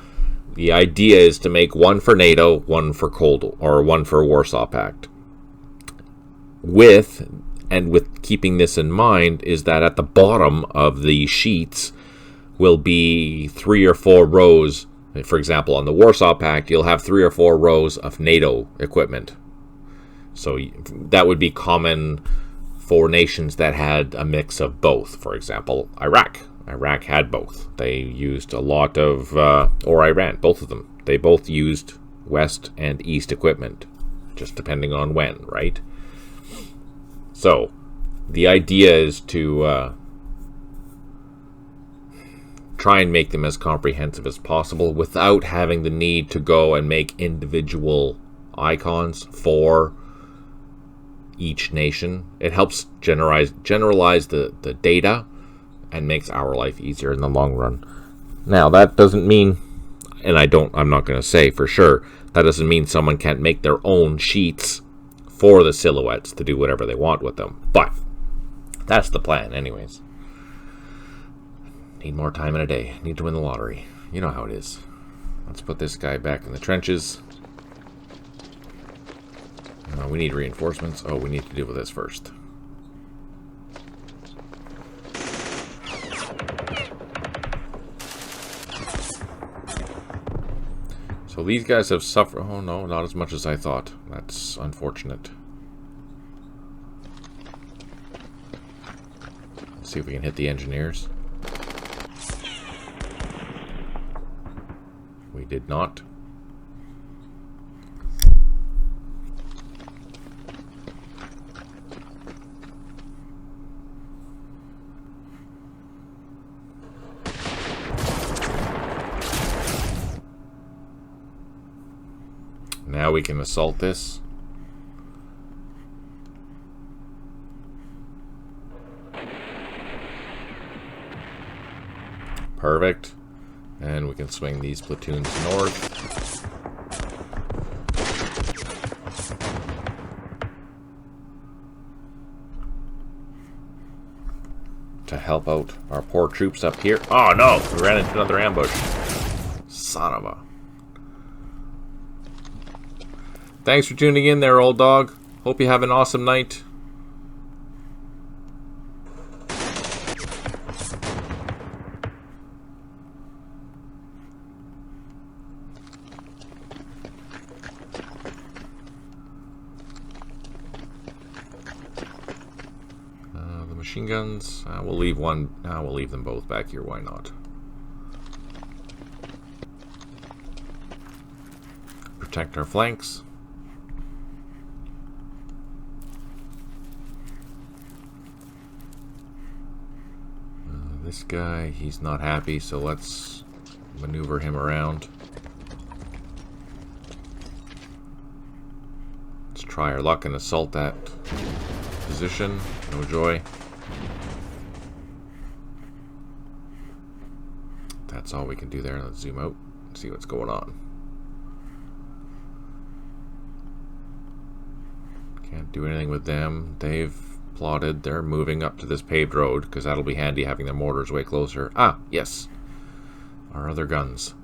the idea is to make one for NATO, one for one for Warsaw Pact. With keeping this in mind, is that at the bottom of the sheets will be 3 or 4 rows. For example, on the Warsaw Pact, you'll have 3 or 4 rows of NATO equipment. So that would be common for nations that had a mix of both. For example, Iraq. Iraq had both. They used a lot of, or Iran, both of them. They both used West and East equipment, just depending on when, right? So the idea is to try and make them as comprehensive as possible without having the need to go and make individual icons for each nation. It helps generalize the data and makes our life easier in the long run. Now, that doesn't mean and I'm not going to say for sure. That doesn't mean someone can't make their own sheets for the silhouettes to do whatever they want with them. But that's the plan, anyways. Need more time in a day. Need to win the lottery. You know how it is. Let's put this guy back in the trenches. We need reinforcements. Oh, we need to deal with this first. So these guys have suffered. Oh no, not as much as I thought. That's unfortunate. Let's see if we can hit the engineers. We did not. Now we can assault this. Perfect. And we can swing these platoons north. To help out our poor troops up here. Oh no! We ran into another ambush. Son of a... Thanks for tuning in there, old dog. Hope you have an awesome night. The machine guns, we'll leave one. We'll leave them both back here. Why not? Protect our flanks. This guy, he's not happy, so let's maneuver him around. Let's try our luck and assault that position. No joy. That's all we can do there. Let's zoom out and see what's going on. Can't do anything with them. They've plotted. They're moving up to this paved road because that'll be handy having their mortars way closer. Ah, yes. Our other guns.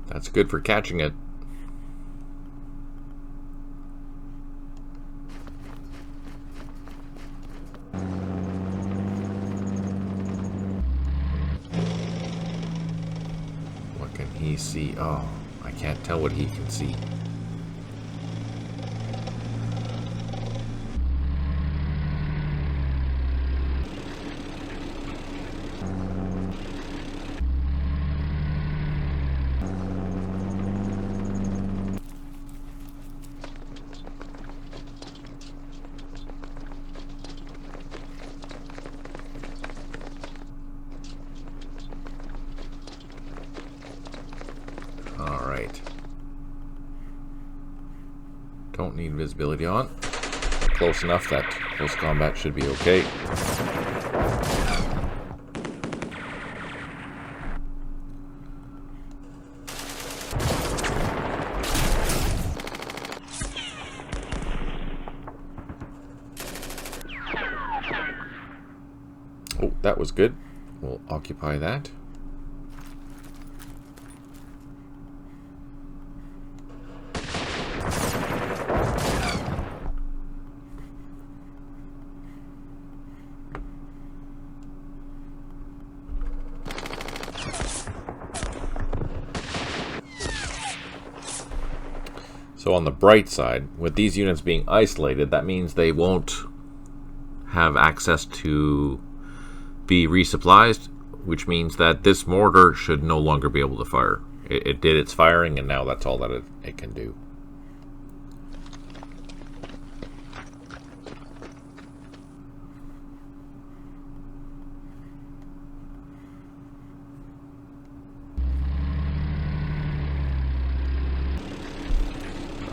That's good for catching it. He see? Oh, I can't tell what he can see. Alright. Don't need visibility on. Close enough that close combat should be okay. Oh, that was good. We'll occupy that. So on the bright side, with these units being isolated, that means they won't have access to be resupplied, which means that this mortar should no longer be able to fire. It did its firing, and now that's all that it can do.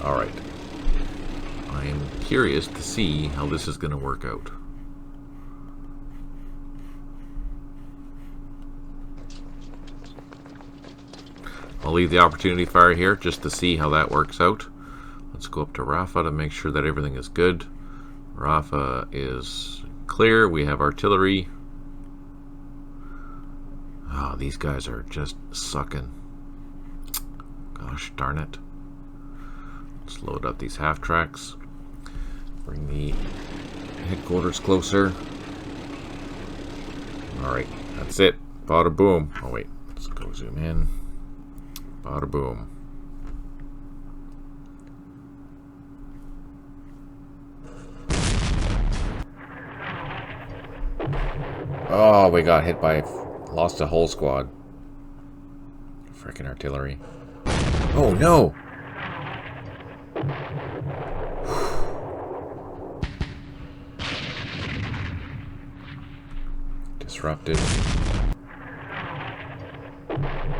Alright. I am curious to see how this is going to work out. I'll leave the opportunity fire here just to see how that works out. Let's go up to Rafa to make sure that everything is good. Rafa is clear. We have artillery. Oh, these guys are just sucking. Gosh darn it. Let's load up these half tracks. Bring the headquarters closer. Alright, that's it. Bada boom. Oh wait, let's go zoom in. Bada boom. Oh, we got hit by... Lost a whole squad. Frickin' artillery. Oh no! Disrupted.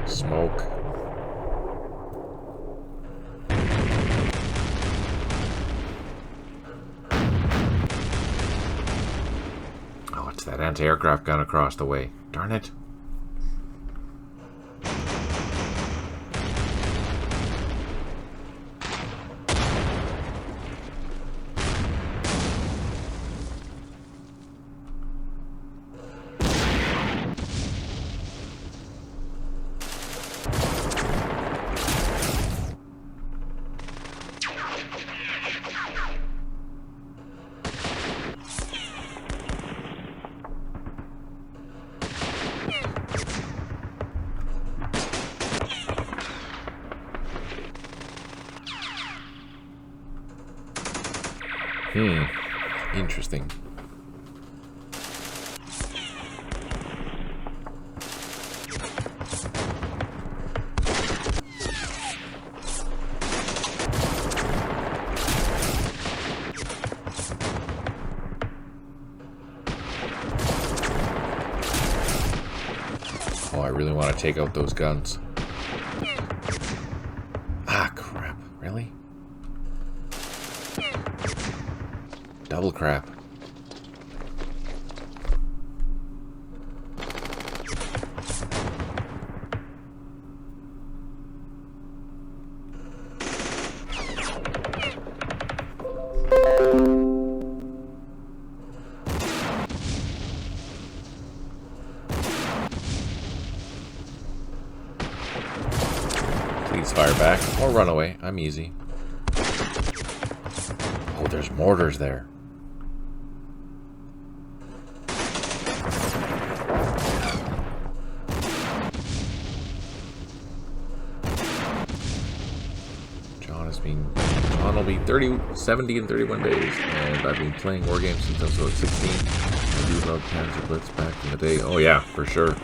Smoke. Oh, it's that anti-aircraft gun across the way. Darn it. Interesting. Oh, I really want to take out those guns. Ah, crap. Really? Double crap. Please fire back or run away. I'm easy. Oh, there's mortars there. John will be 70 and 31 days, and I've been playing war games since I was about 16. I do love Panzer Blitz back in the day. Oh yeah, for sure.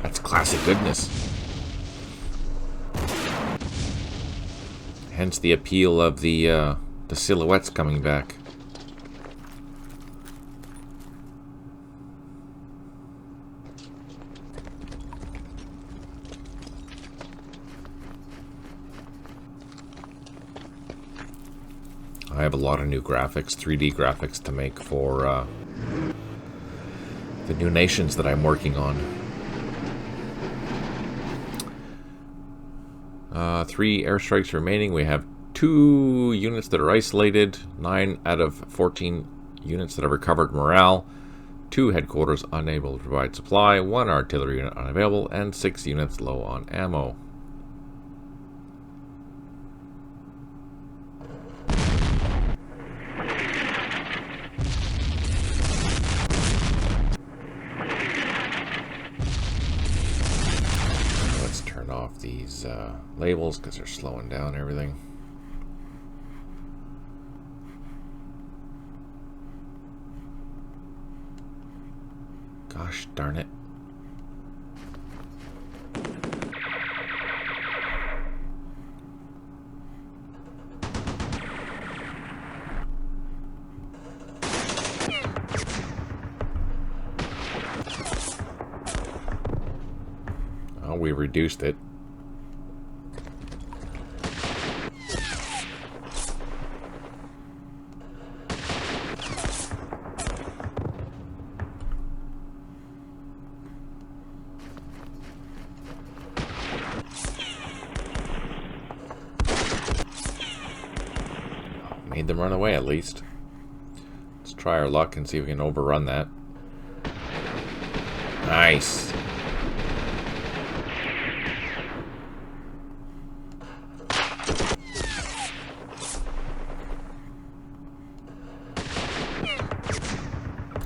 That's classic goodness. Hence the appeal of the silhouettes coming back. I have a lot of new graphics, 3D graphics to make for the new nations that I'm working on. 3 airstrikes remaining. We have 2 units that are isolated, 9 out of 14 units that have recovered morale, 2 headquarters unable to provide supply, 1 artillery unit unavailable, and 6 units low on ammo. Off these labels because they're slowing down everything. Gosh darn it. Oh, we reduced it. Made them run away at least. Let's try our luck and see if we can overrun that. Nice.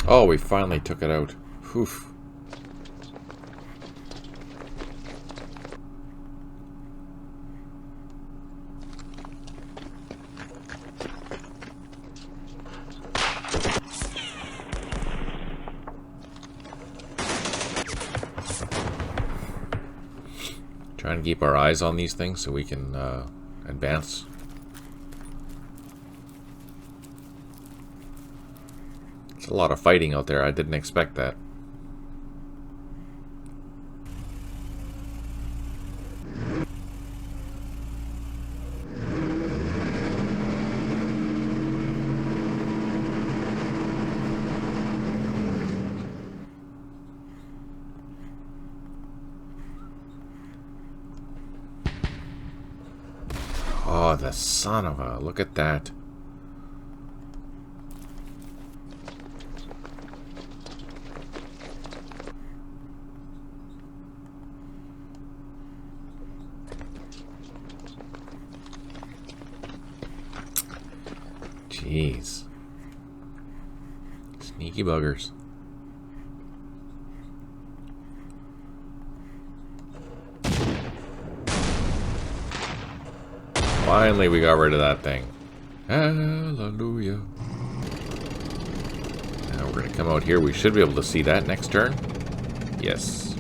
Oh, we finally took it out. Whew. Trying to keep our eyes on these things so we can advance. It's a lot of fighting out there. I didn't expect that. Oh, the son of a... Look at that. Jeez. Sneaky buggers. Finally, we got rid of that thing. Hallelujah. Now we're going to come out here. We should be able to see that next turn. Yes.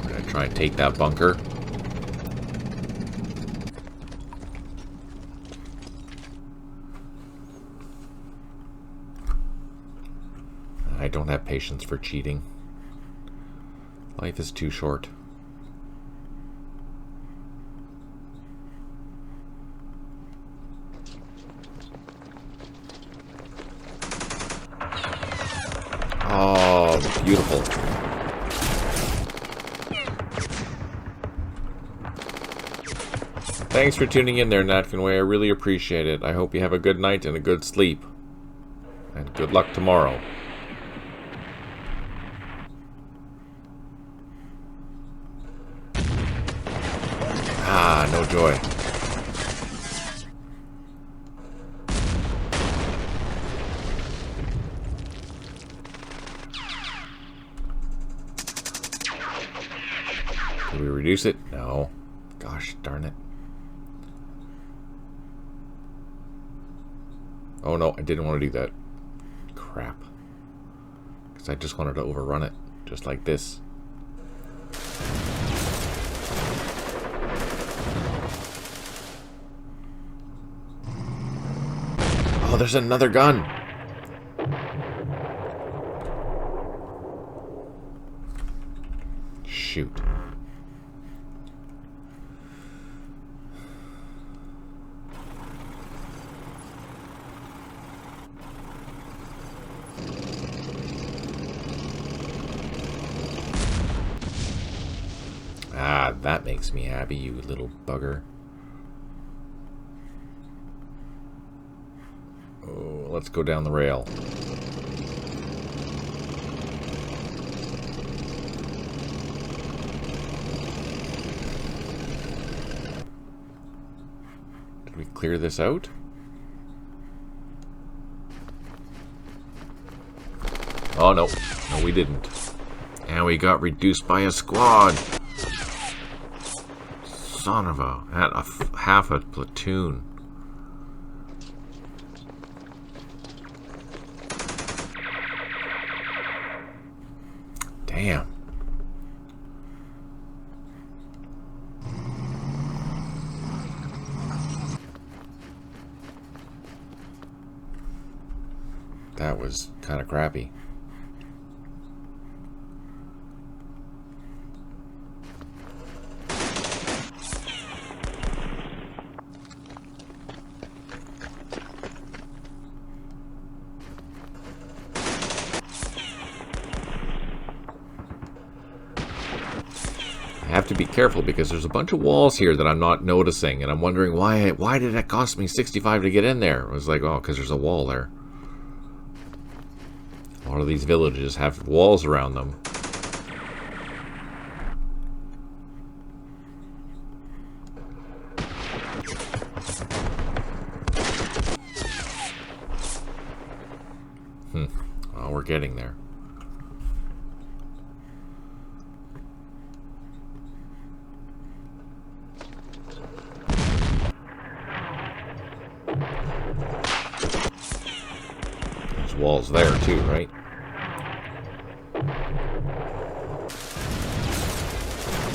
We're going to try and take that bunker. I don't have patience for cheating. Life is too short. Oh, beautiful. Thanks for tuning in there, Natkinway. I really appreciate it. I hope you have a good night and a good sleep. And good luck tomorrow. Ah, no joy. Did we reduce it? No. Gosh darn it. Oh no, I didn't want to do that. Crap. Because I just wanted to overrun it. Just like this. Oh, there's another gun. Shoot. Ah, that makes me happy, you little bugger. Oh, let's go down the rail. Did we clear this out? Oh, no. No, we didn't. And we got reduced by a squad. Son of a... half a platoon. Damn. That was kind of crappy. have to be careful because there's a bunch of walls here that I'm not noticing, and I'm wondering why did it cost me 65 to get in there? I was like, oh, because there's a wall there. A lot of these villages have walls around them. Well, we're getting there. There's walls there too, right?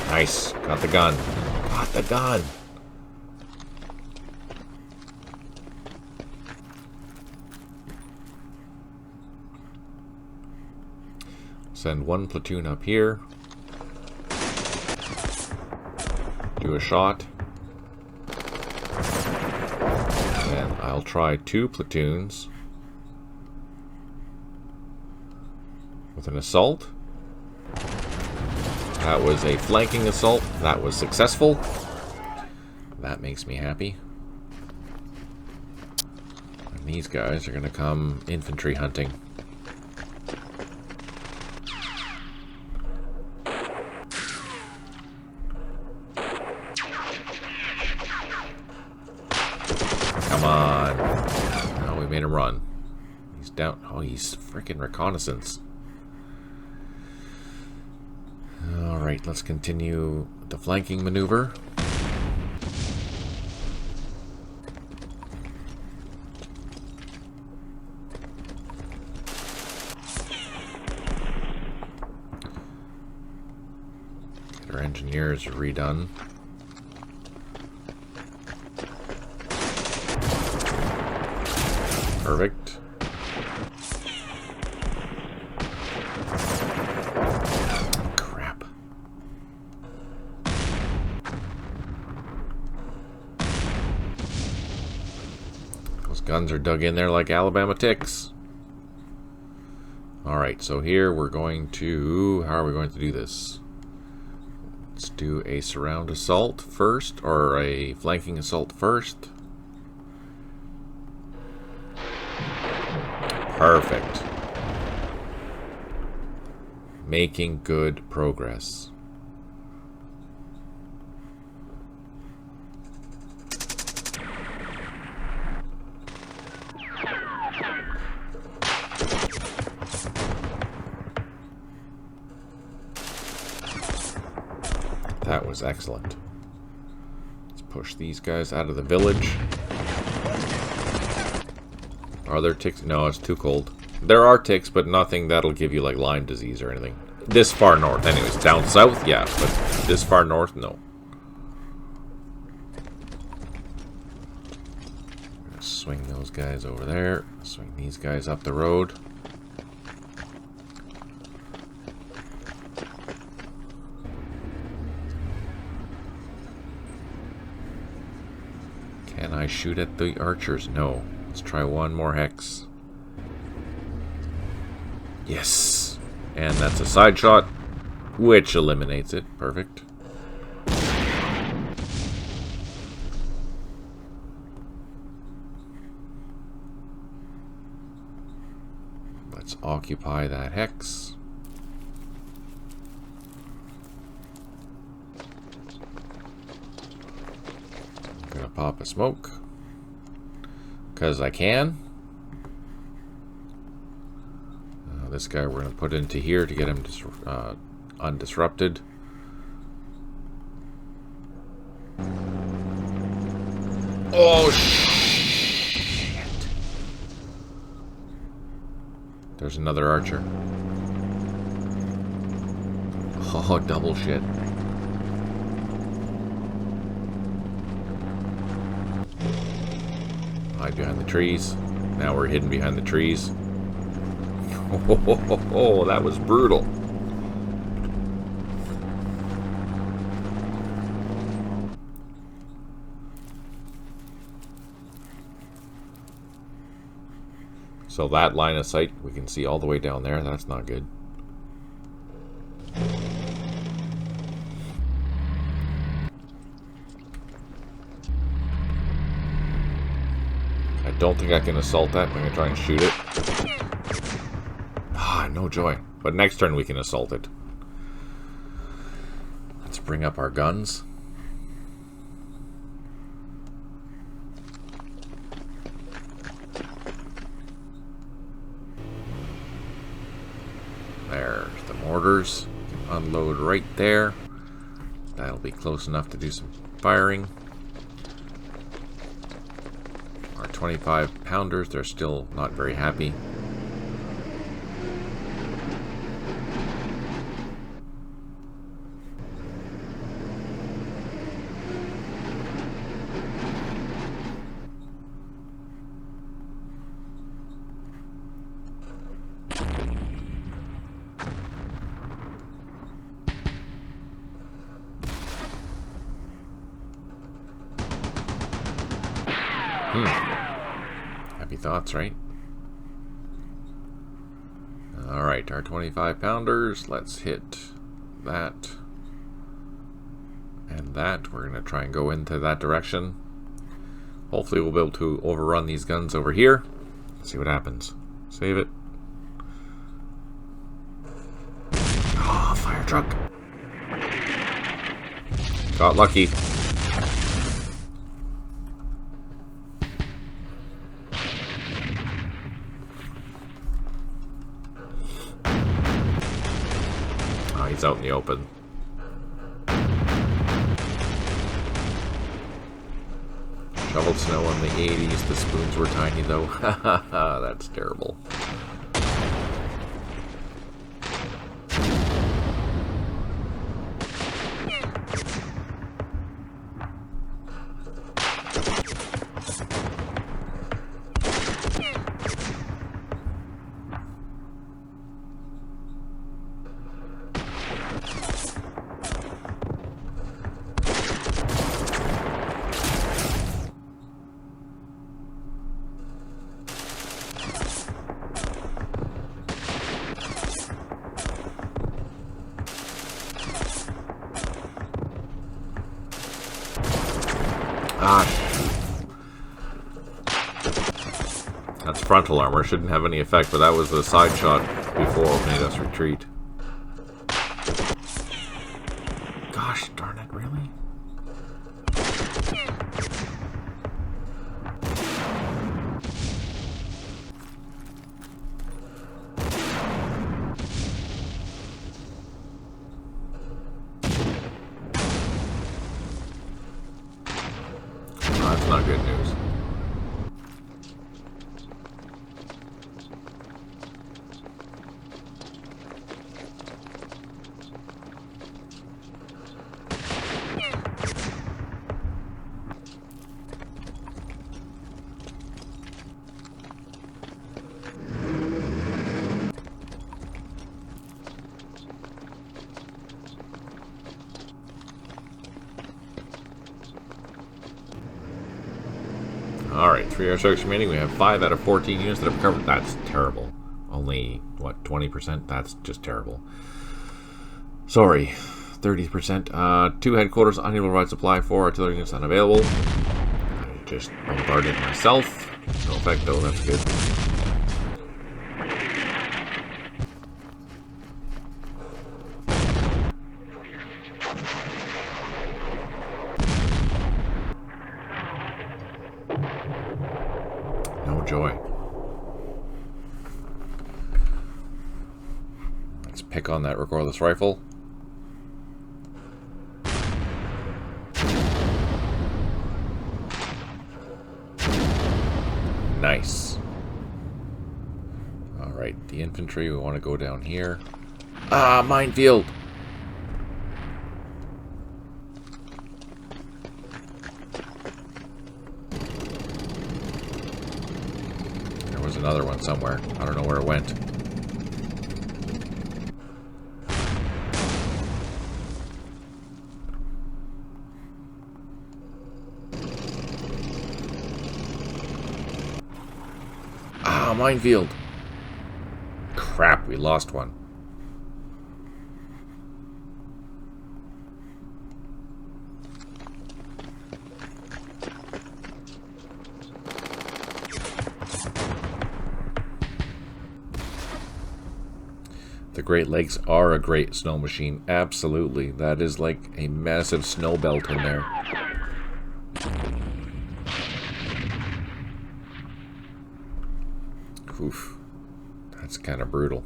Nice. Got the gun. Got the gun. Send one platoon up here. Do a shot. And I'll try 2 platoons with an assault. That was a flanking assault. That was successful. That makes me happy. And these guys are going to come infantry hunting. Come on. Oh, we made him run. He's down. Oh, he's freaking reconnaissance. Alright, let's continue the flanking maneuver. Get our engineers redone. Perfect. Crap. Those guns are dug in there like Alabama ticks. Alright, so here we're going to... How are we going to do this? Let's do a surround assault first, or a flanking assault first. Perfect. Making good progress. That was excellent. Let's push these guys out of the village. Are there ticks? No, it's too cold. There are ticks, but nothing that'll give you like Lyme disease or anything. This far north, anyways. Down south, yeah, but this far north, no. Swing those guys over there. Swing these guys up the road. Can I shoot at the archers? No. Let's try one more hex. Yes. And that's a side shot, which eliminates it. Perfect. Let's occupy that hex. I'm gonna pop a smoke. Because I can. This guy we're going to put into here to get him undisrupted. Oh, shit. There's another archer. Oh, double shit. Hide behind the trees. Now we're hidden behind the trees. Oh, that was brutal. So that line of sight, we can see all the way down there. That's not good. don't think I can assault that. I'm going to try and shoot it. Ah, no joy. But next turn we can assault it. Let's bring up our guns. There's the mortars. Unload right there. That'll be close enough to do some firing. Our 25 pounders, they're still not very happy. Happy thoughts, right? Alright, our 25 pounders. Let's hit that and that. We're going to try and go into that direction. Hopefully we'll be able to overrun these guns over here. Let's see what happens. Save it. Oh, fire truck. Got lucky. He's out in the open. Shoveled snow in the 80s. The spoons were tiny though. That's terrible. That's frontal armor. Shouldn't have any effect, but that was the side shot before it made us retreat. Gosh darn it, really? That's not good news. Alright, 3 airstrikes remaining. We have 5 out of 14 units that have covered. That's terrible. Only, what, 20%? That's just terrible. Sorry, 30%. 2 headquarters, unable to provide supply. 4 artillery units unavailable. I just bombarded myself. No effect though, that's good. No joy. Let's pick on that recoilless rifle. Nice. Alright, the infantry, we want to go down here. Ah, minefield! There was another one somewhere. I don't know where it went. Ah, minefield! Crap, we lost one. The Great Lakes are a great snow machine. Absolutely. That is like a massive snow belt in there. Oof. That's kind of brutal.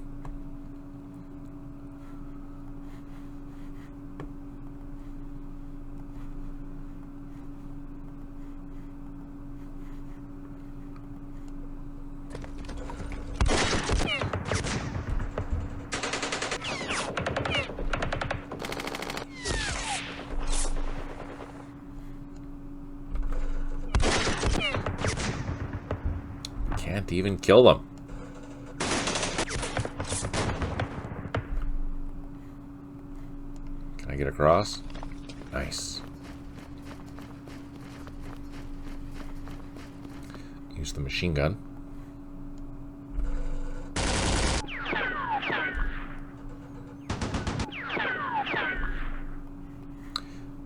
Can't even kill them. Can I get across? Nice. Use the machine gun.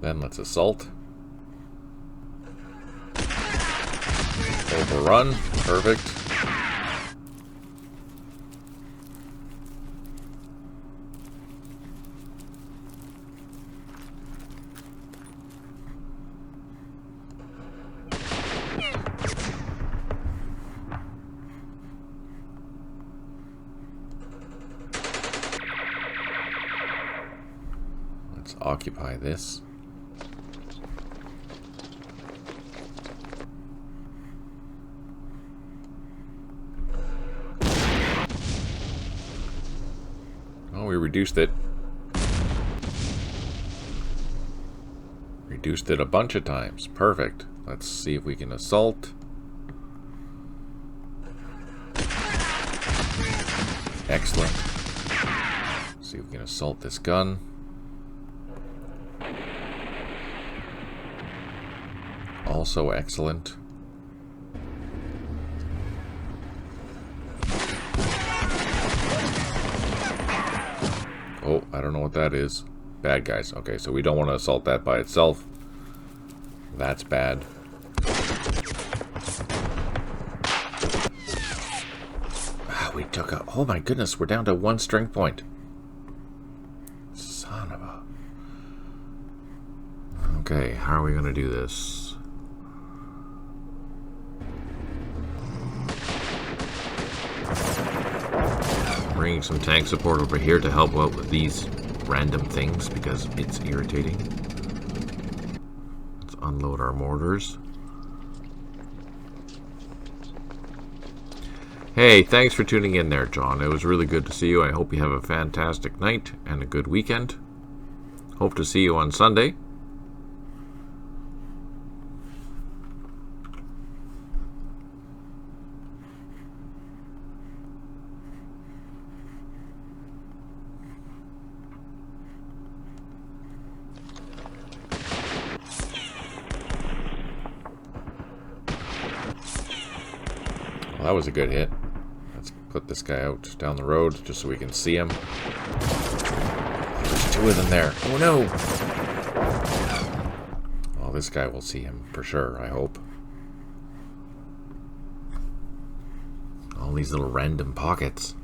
Then let's assault. Overrun. Perfect. Let's occupy this. Oh, we reduced it. Reduced it a bunch of times. Perfect. Let's see if we can assault. Excellent. See if we can assault this gun. Also excellent. Oh, I don't know what that is. Bad guys. Okay, so we don't want to assault that by itself. That's bad. Ah, we took a... Oh my goodness, we're down to 1 strength point. Son of a... Okay, how are we going to do this? Bringing some tank support over here to help out with these random things because it's irritating. Let's unload our mortars. Hey, thanks for tuning in there, John. It was really good to see you. I hope you have a fantastic night and a good weekend. Hope to see you on Sunday. Well, that was a good hit. Let's put this guy out down the road just so we can see him. There's 2 of them there. Oh no! Well, this guy will see him for sure, I hope. All these little random pockets.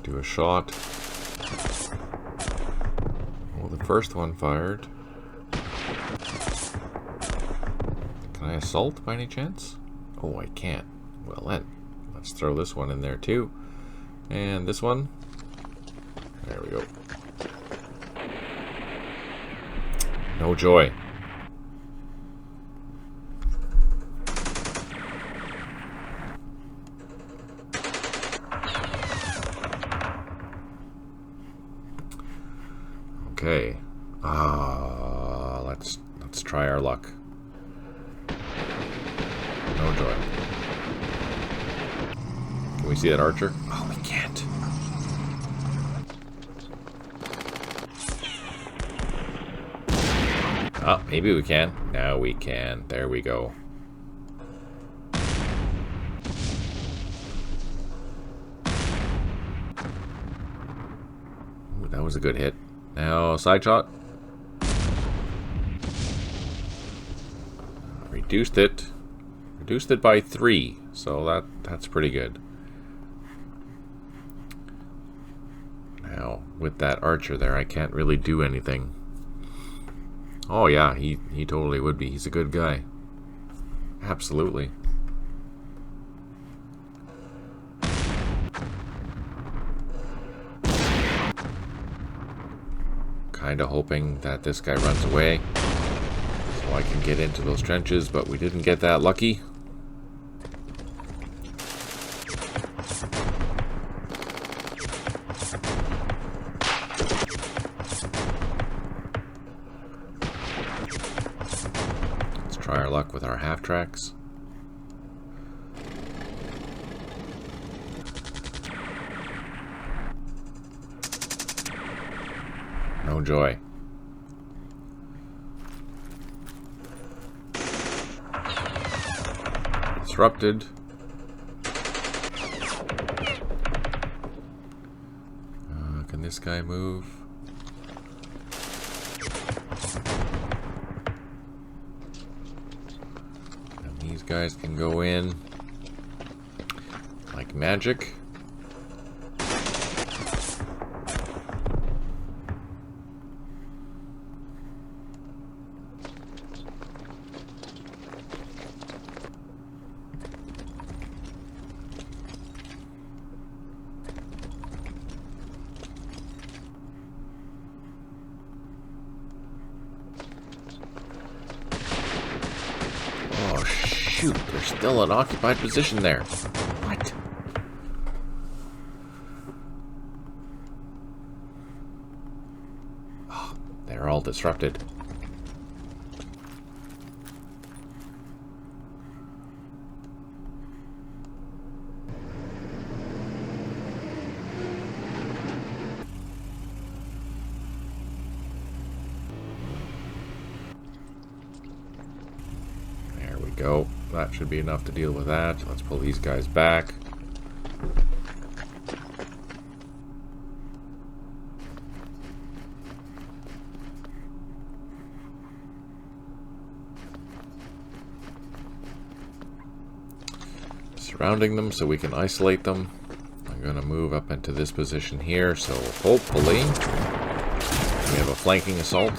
Do a shot. Well, the first one fired. Can I assault by any chance? Oh, I can't. Well then, let's throw this one in there too. And this one. There we go. No joy. Okay. Let's try our luck. No joy. Can we see that archer? Oh, we can't. Oh, maybe we can. Now we can. There we go. that was a good hit. Now, side shot. Reduced it. Reduced it by 3. So that's pretty good. Now, with that archer there, I can't really do anything. Oh yeah, he totally would be. He's a good guy. Absolutely. Kinda hoping that this guy runs away so I can get into those trenches, but we didn't get that lucky. Try our luck with our half tracks. No joy. Disrupted. Can this guy move? These guys can go in like magic. Shoot, there's still an occupied position there. What? Oh, they're all disrupted. There we go. That should be enough to deal with that. Let's pull these guys back. Surrounding them so we can isolate them. I'm going to move up into this position here, so hopefully we have a flanking assault.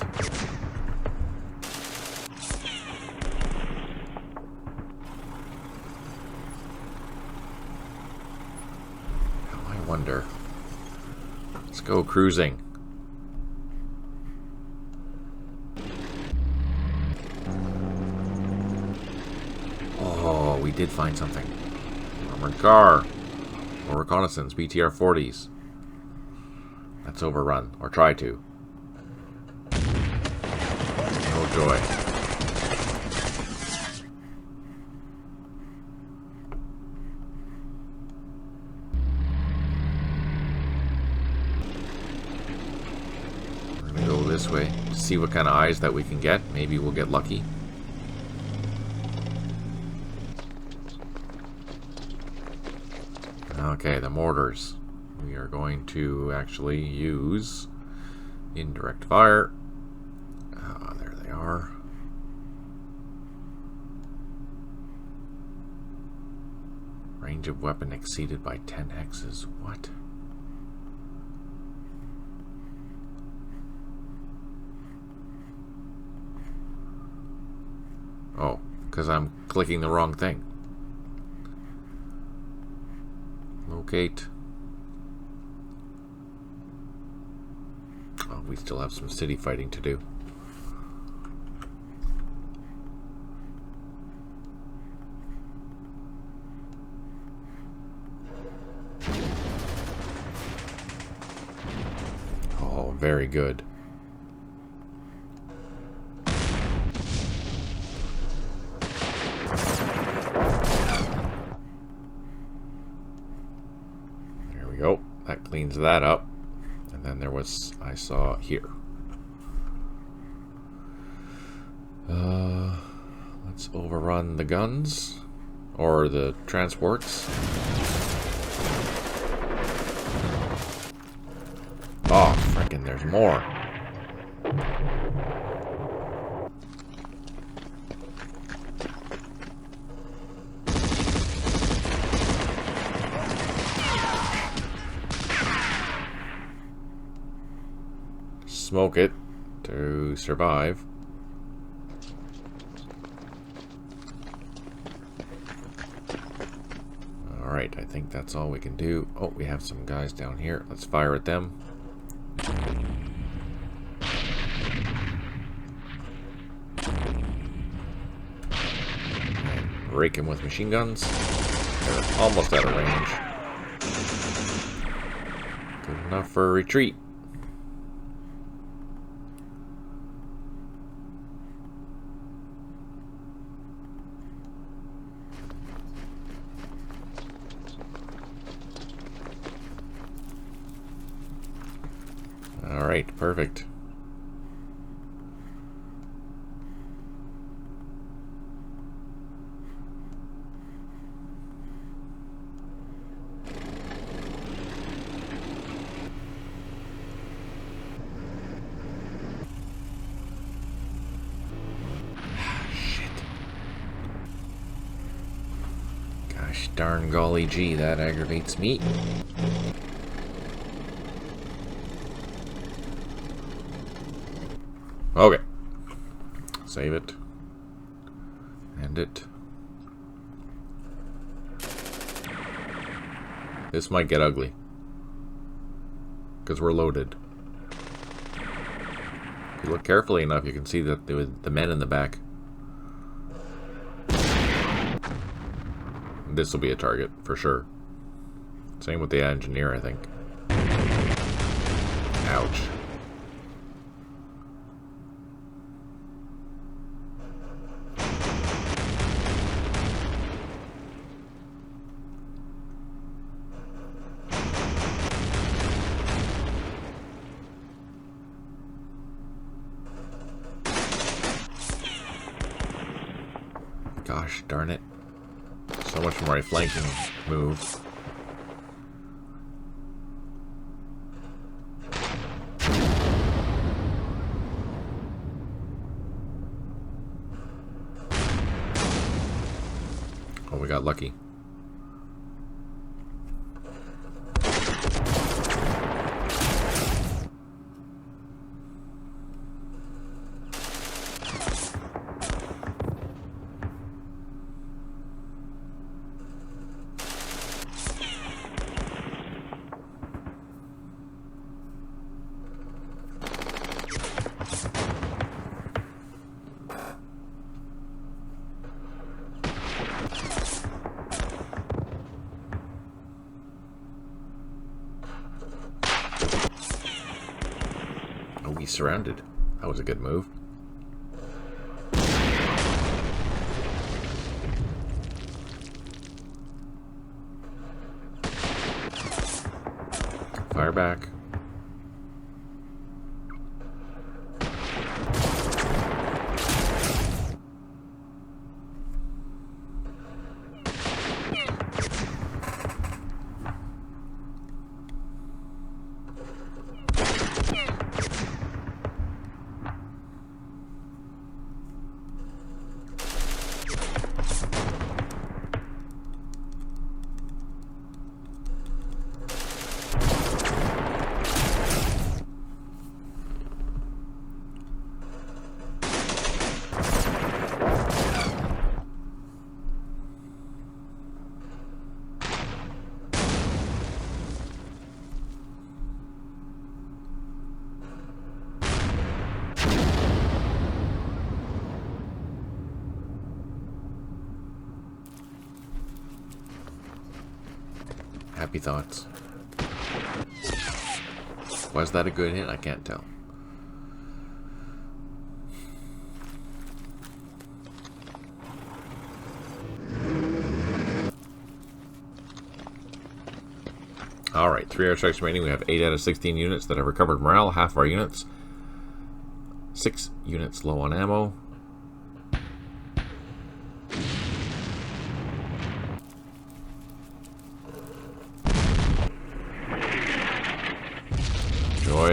Wonder. Let's go cruising. Oh, we did find something. Armored car. Or reconnaissance, BTR 40s. Let's overrun, or try to. No joy. This way to see what kind of eyes that we can get. Maybe we'll get lucky. Okay, the mortars. We are going to actually use indirect fire. There they are. Range of weapon exceeded by 10 hexes. What? Oh, because I'm clicking the wrong thing. Locate. Oh, we still have some city fighting to do. Oh, very good. Go. That cleans that up. And then there was, I saw here. Let's overrun the guns. Or the transports. Oh, frickin', there's more. Smoke it to survive. Alright, I think that's all we can do. Oh, we have some guys down here. Let's fire at them. And rake him with machine guns. They're almost out of range. Good enough for a retreat. Alright, perfect. Shit. Gosh darn golly gee, that aggravates me. Okay. Save it. End it. This might get ugly. Because we're loaded. If you look carefully enough, you can see that there was the men in the back. This will be a target, for sure. Same with the engineer, I think. Ouch. Gosh darn it. So much for my flanking move. Oh, we got lucky. Oh, he's surrounded. That was a good move. Fire back. Happy thoughts. Was that a good hit? I can't tell. Alright, 3 airstrikes remaining. We have 8 out of 16 units that have recovered morale. Half of our units. 6 units low on ammo. Enjoy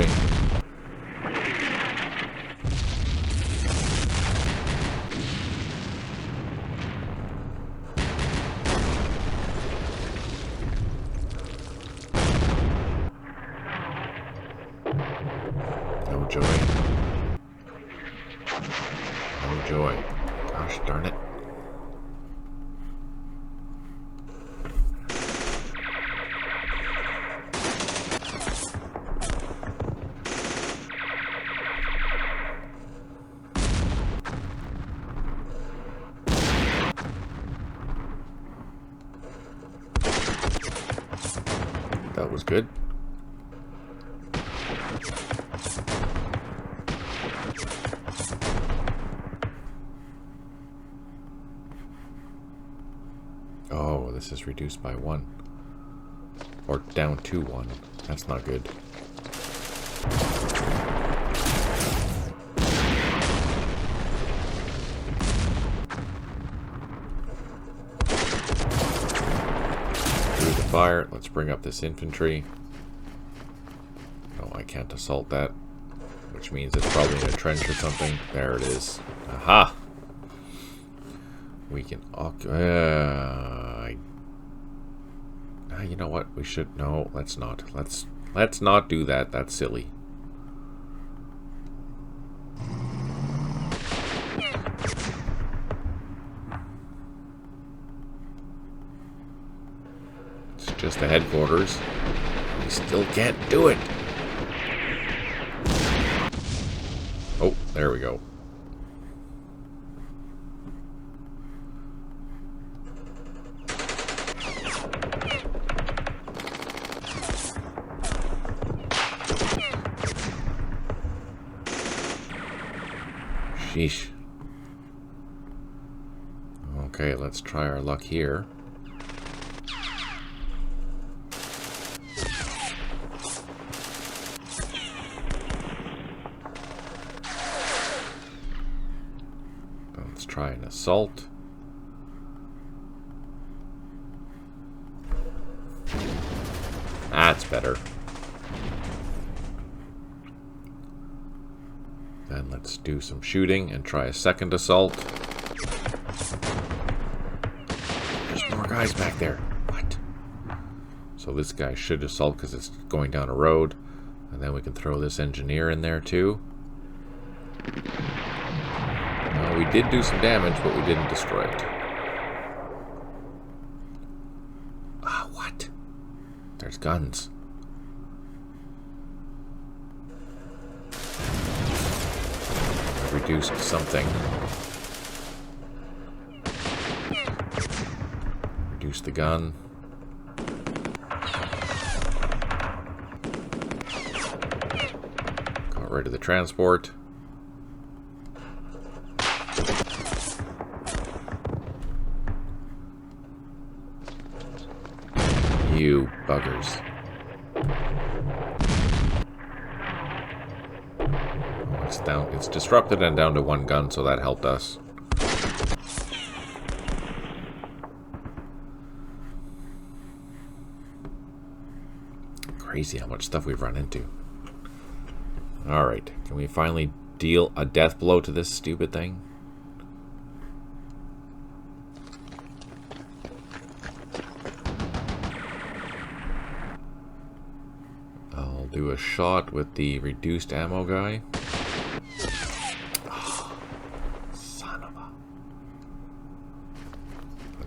that was good. Oh, this is reduced by 1. Or down to 1. That's not good. Through the fire. Let's bring up this infantry. No, I can't assault that. Which means it's probably in a trench or something. There it is. Aha! We can... you know what? We should... No, let's not. Let's not do that. That's silly. It's just the headquarters. We still can't do it. Oh, there we go. Sheesh. Okay, let's try our luck here. Let's try an assault. That's better. Then let's do some shooting and try a second assault. There's more guys back there. What? So this guy should assault because it's going down a road. And then we can throw this engineer in there too. Well, we did do some damage, but we didn't destroy it. Ah, what? There's guns. Reduced something. Reduce the gun. Got rid of the transport. You buggers. It's disrupted and down to 1 gun, so that helped us. Crazy how much stuff we've run into. Alright, can we finally deal a death blow to this stupid thing? I'll do a shot with the reduced ammo guy.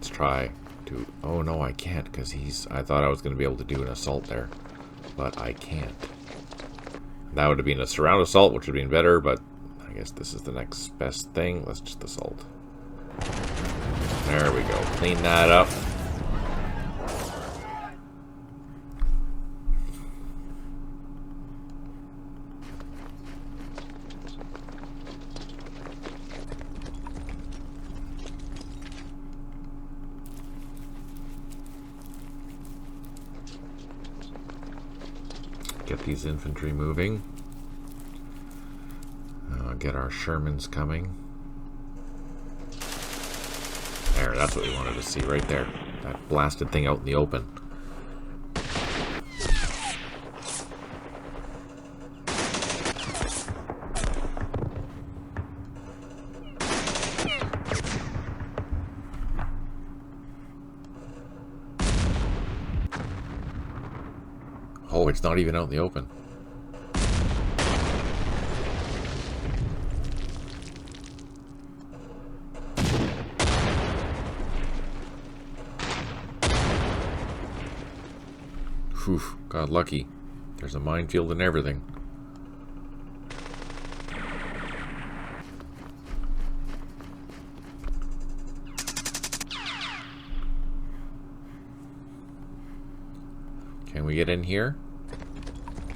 Try to... Oh no, I can't because he's... I thought I was going to be able to do an assault there, but I can't. That would have been a surround assault, which would have been better, but I guess this is the next best thing. Let's just assault. There we go. Clean that up. Get these infantry moving. Get our Shermans coming. There, that's what we wanted to see right there. That blasted thing out in the open. Oh, it's not even out in the open. Whew, got lucky. There's a minefield and everything. Can we get in here?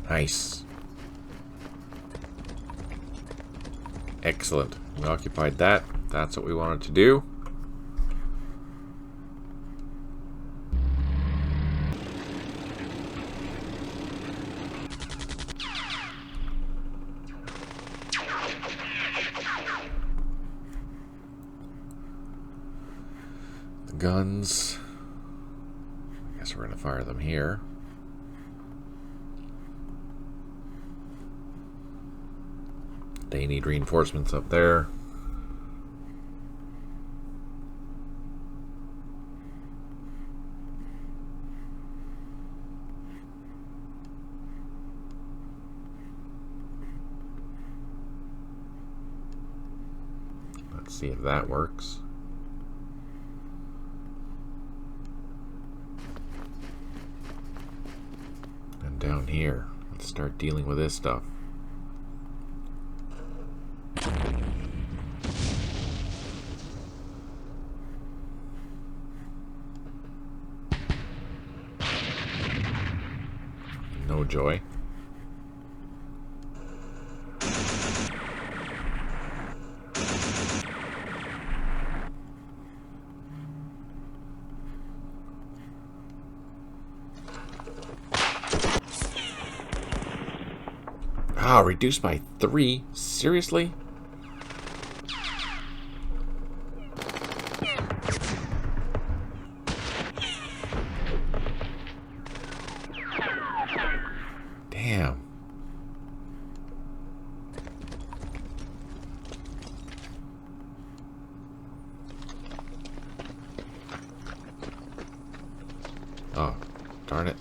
Nice. Excellent. We occupied that. That's what we wanted to do. The guns. I guess we're going to fire them here. They need reinforcements up there. Let's see if that works. And down here, let's start dealing with this stuff. No joy. Ah, reduced by 3? Seriously? Damn. Oh, darn it.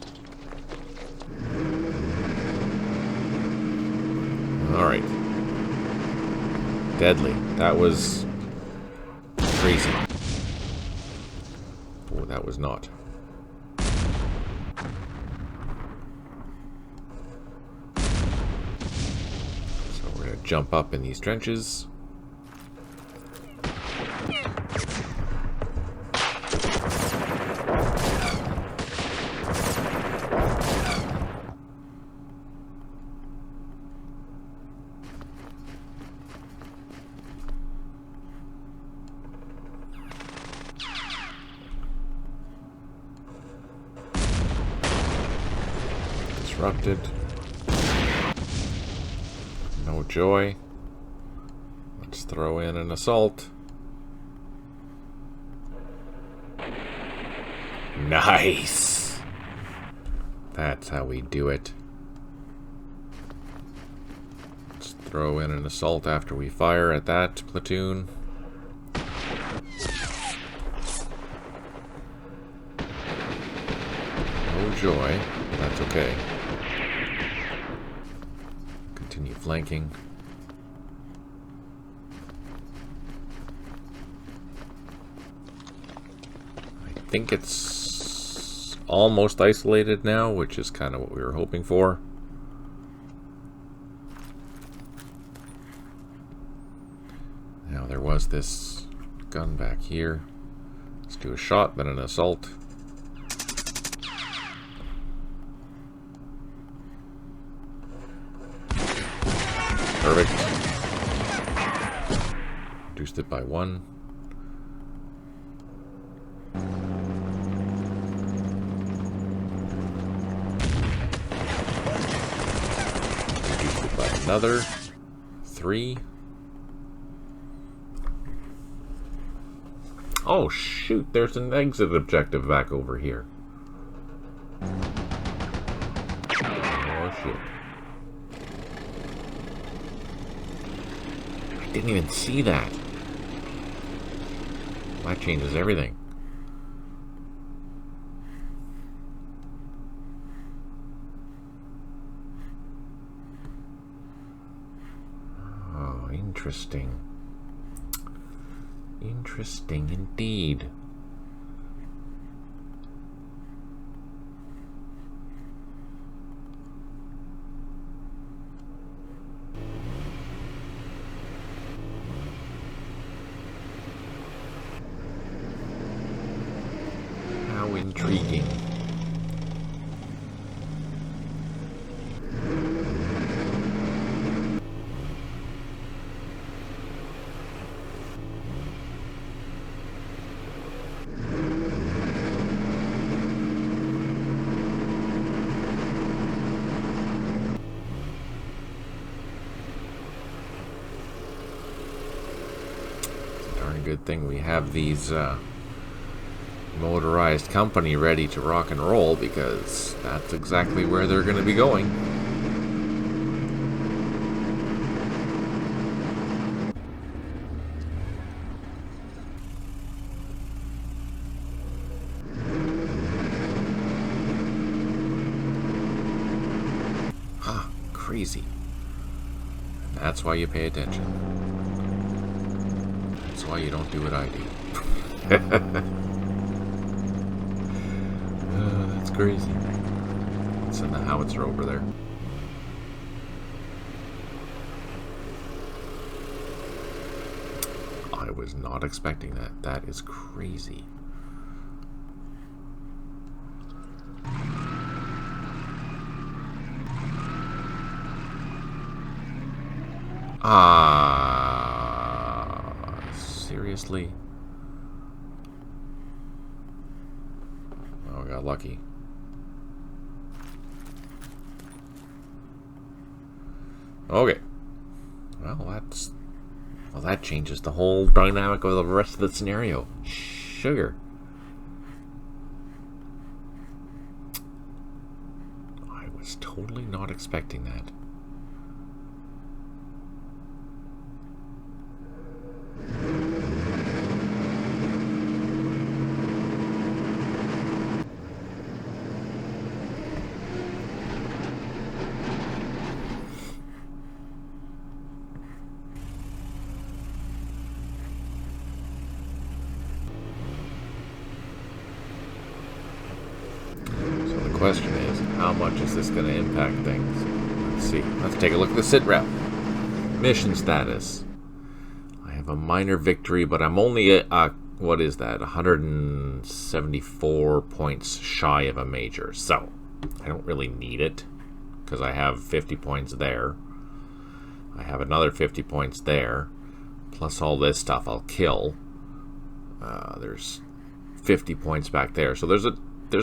Alright. Deadly. That was crazy. Oh, that was not. Jump up in these trenches. Disrupted. No joy. Let's throw in an assault. Nice! That's how we do it. Let's throw in an assault after we fire at that platoon. No joy. That's okay. Continue flanking. I think it's almost isolated now, which is kind of what we were hoping for. Now there was this gun back here. Let's do a shot, then an assault. Perfect. Reduced it by 1. Reduced it by another 3. Oh shoot, there's an exit objective back over here. Oh shit. Didn't even see that. That changes everything. Oh, interesting. Interesting indeed. Intriguing. good thing we have these motorized company ready to rock and roll, because that's exactly where they're going to be going. Ah, crazy. That's why you pay attention. That's why you don't do what I do. That's crazy. Send the howitzer over there. I was not expecting that. That is crazy. Seriously? Oh, I got lucky. Okay. Well, that changes the whole dynamic of the rest of the scenario. Sugar. I was totally not expecting that. The question is, how much is this going to impact things? Let's see. Let's take a look at the sit rep. Mission status. I have a minor victory, but I'm only what is that? 174 points shy of a major. So, I don't really need it, because I have 50 points there. I have another 50 points there, plus all this stuff I'll kill. There's 50 points back there. So there's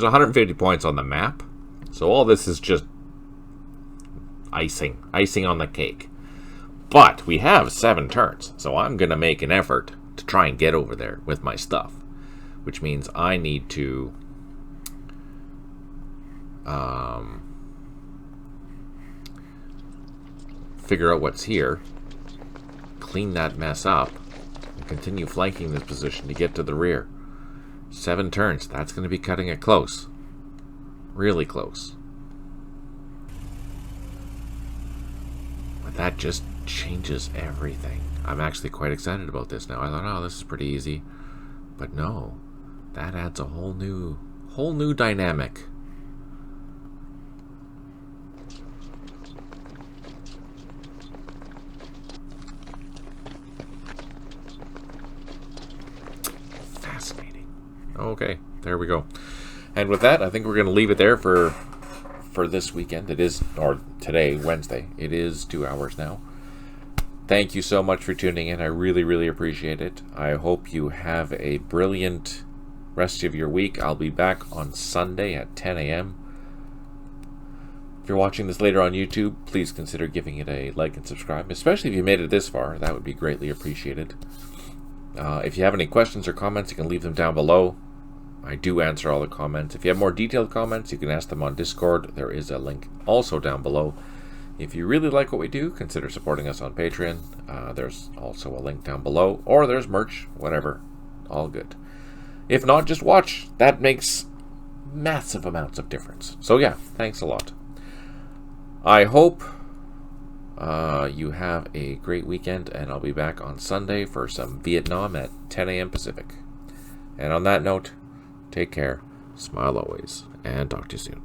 150 points on the map. So all this is just icing on the cake. But we have 7 turns, so I'm going to make an effort to try and get over there with my stuff, which means I need to figure out what's here, clean that mess up, and continue flanking this position to get to the rear. 7 turns. That's going to be cutting it close. Really close. But that just changes everything. I'm actually quite excited about this now. I thought, oh, this is pretty easy. But no. That adds a whole new dynamic. Fascinating. Okay, there we go. And with that, I think we're going to leave it there for this weekend. It is, or today, Wednesday. It is 2 hours now. Thank you so much for tuning in. I really, really appreciate it. I hope you have a brilliant rest of your week. I'll be back on Sunday at 10 a.m. If you're watching this later on YouTube, please consider giving it a like and subscribe, especially if you made it this far. That would be greatly appreciated. If you have any questions or comments, you can leave them down below. I do answer all the comments. If you have more detailed comments, you can ask them on Discord. There is a link also down below. If you really like what we do, consider supporting us on Patreon. There's also a link down below. Or there's merch, whatever. All good. If not, just watch. That makes massive amounts of difference. So yeah, thanks a lot. I hope you have a great weekend, and I'll be back on Sunday for some Vietnam at 10 a.m. Pacific. And on that note, take care, smile always, and talk to you soon.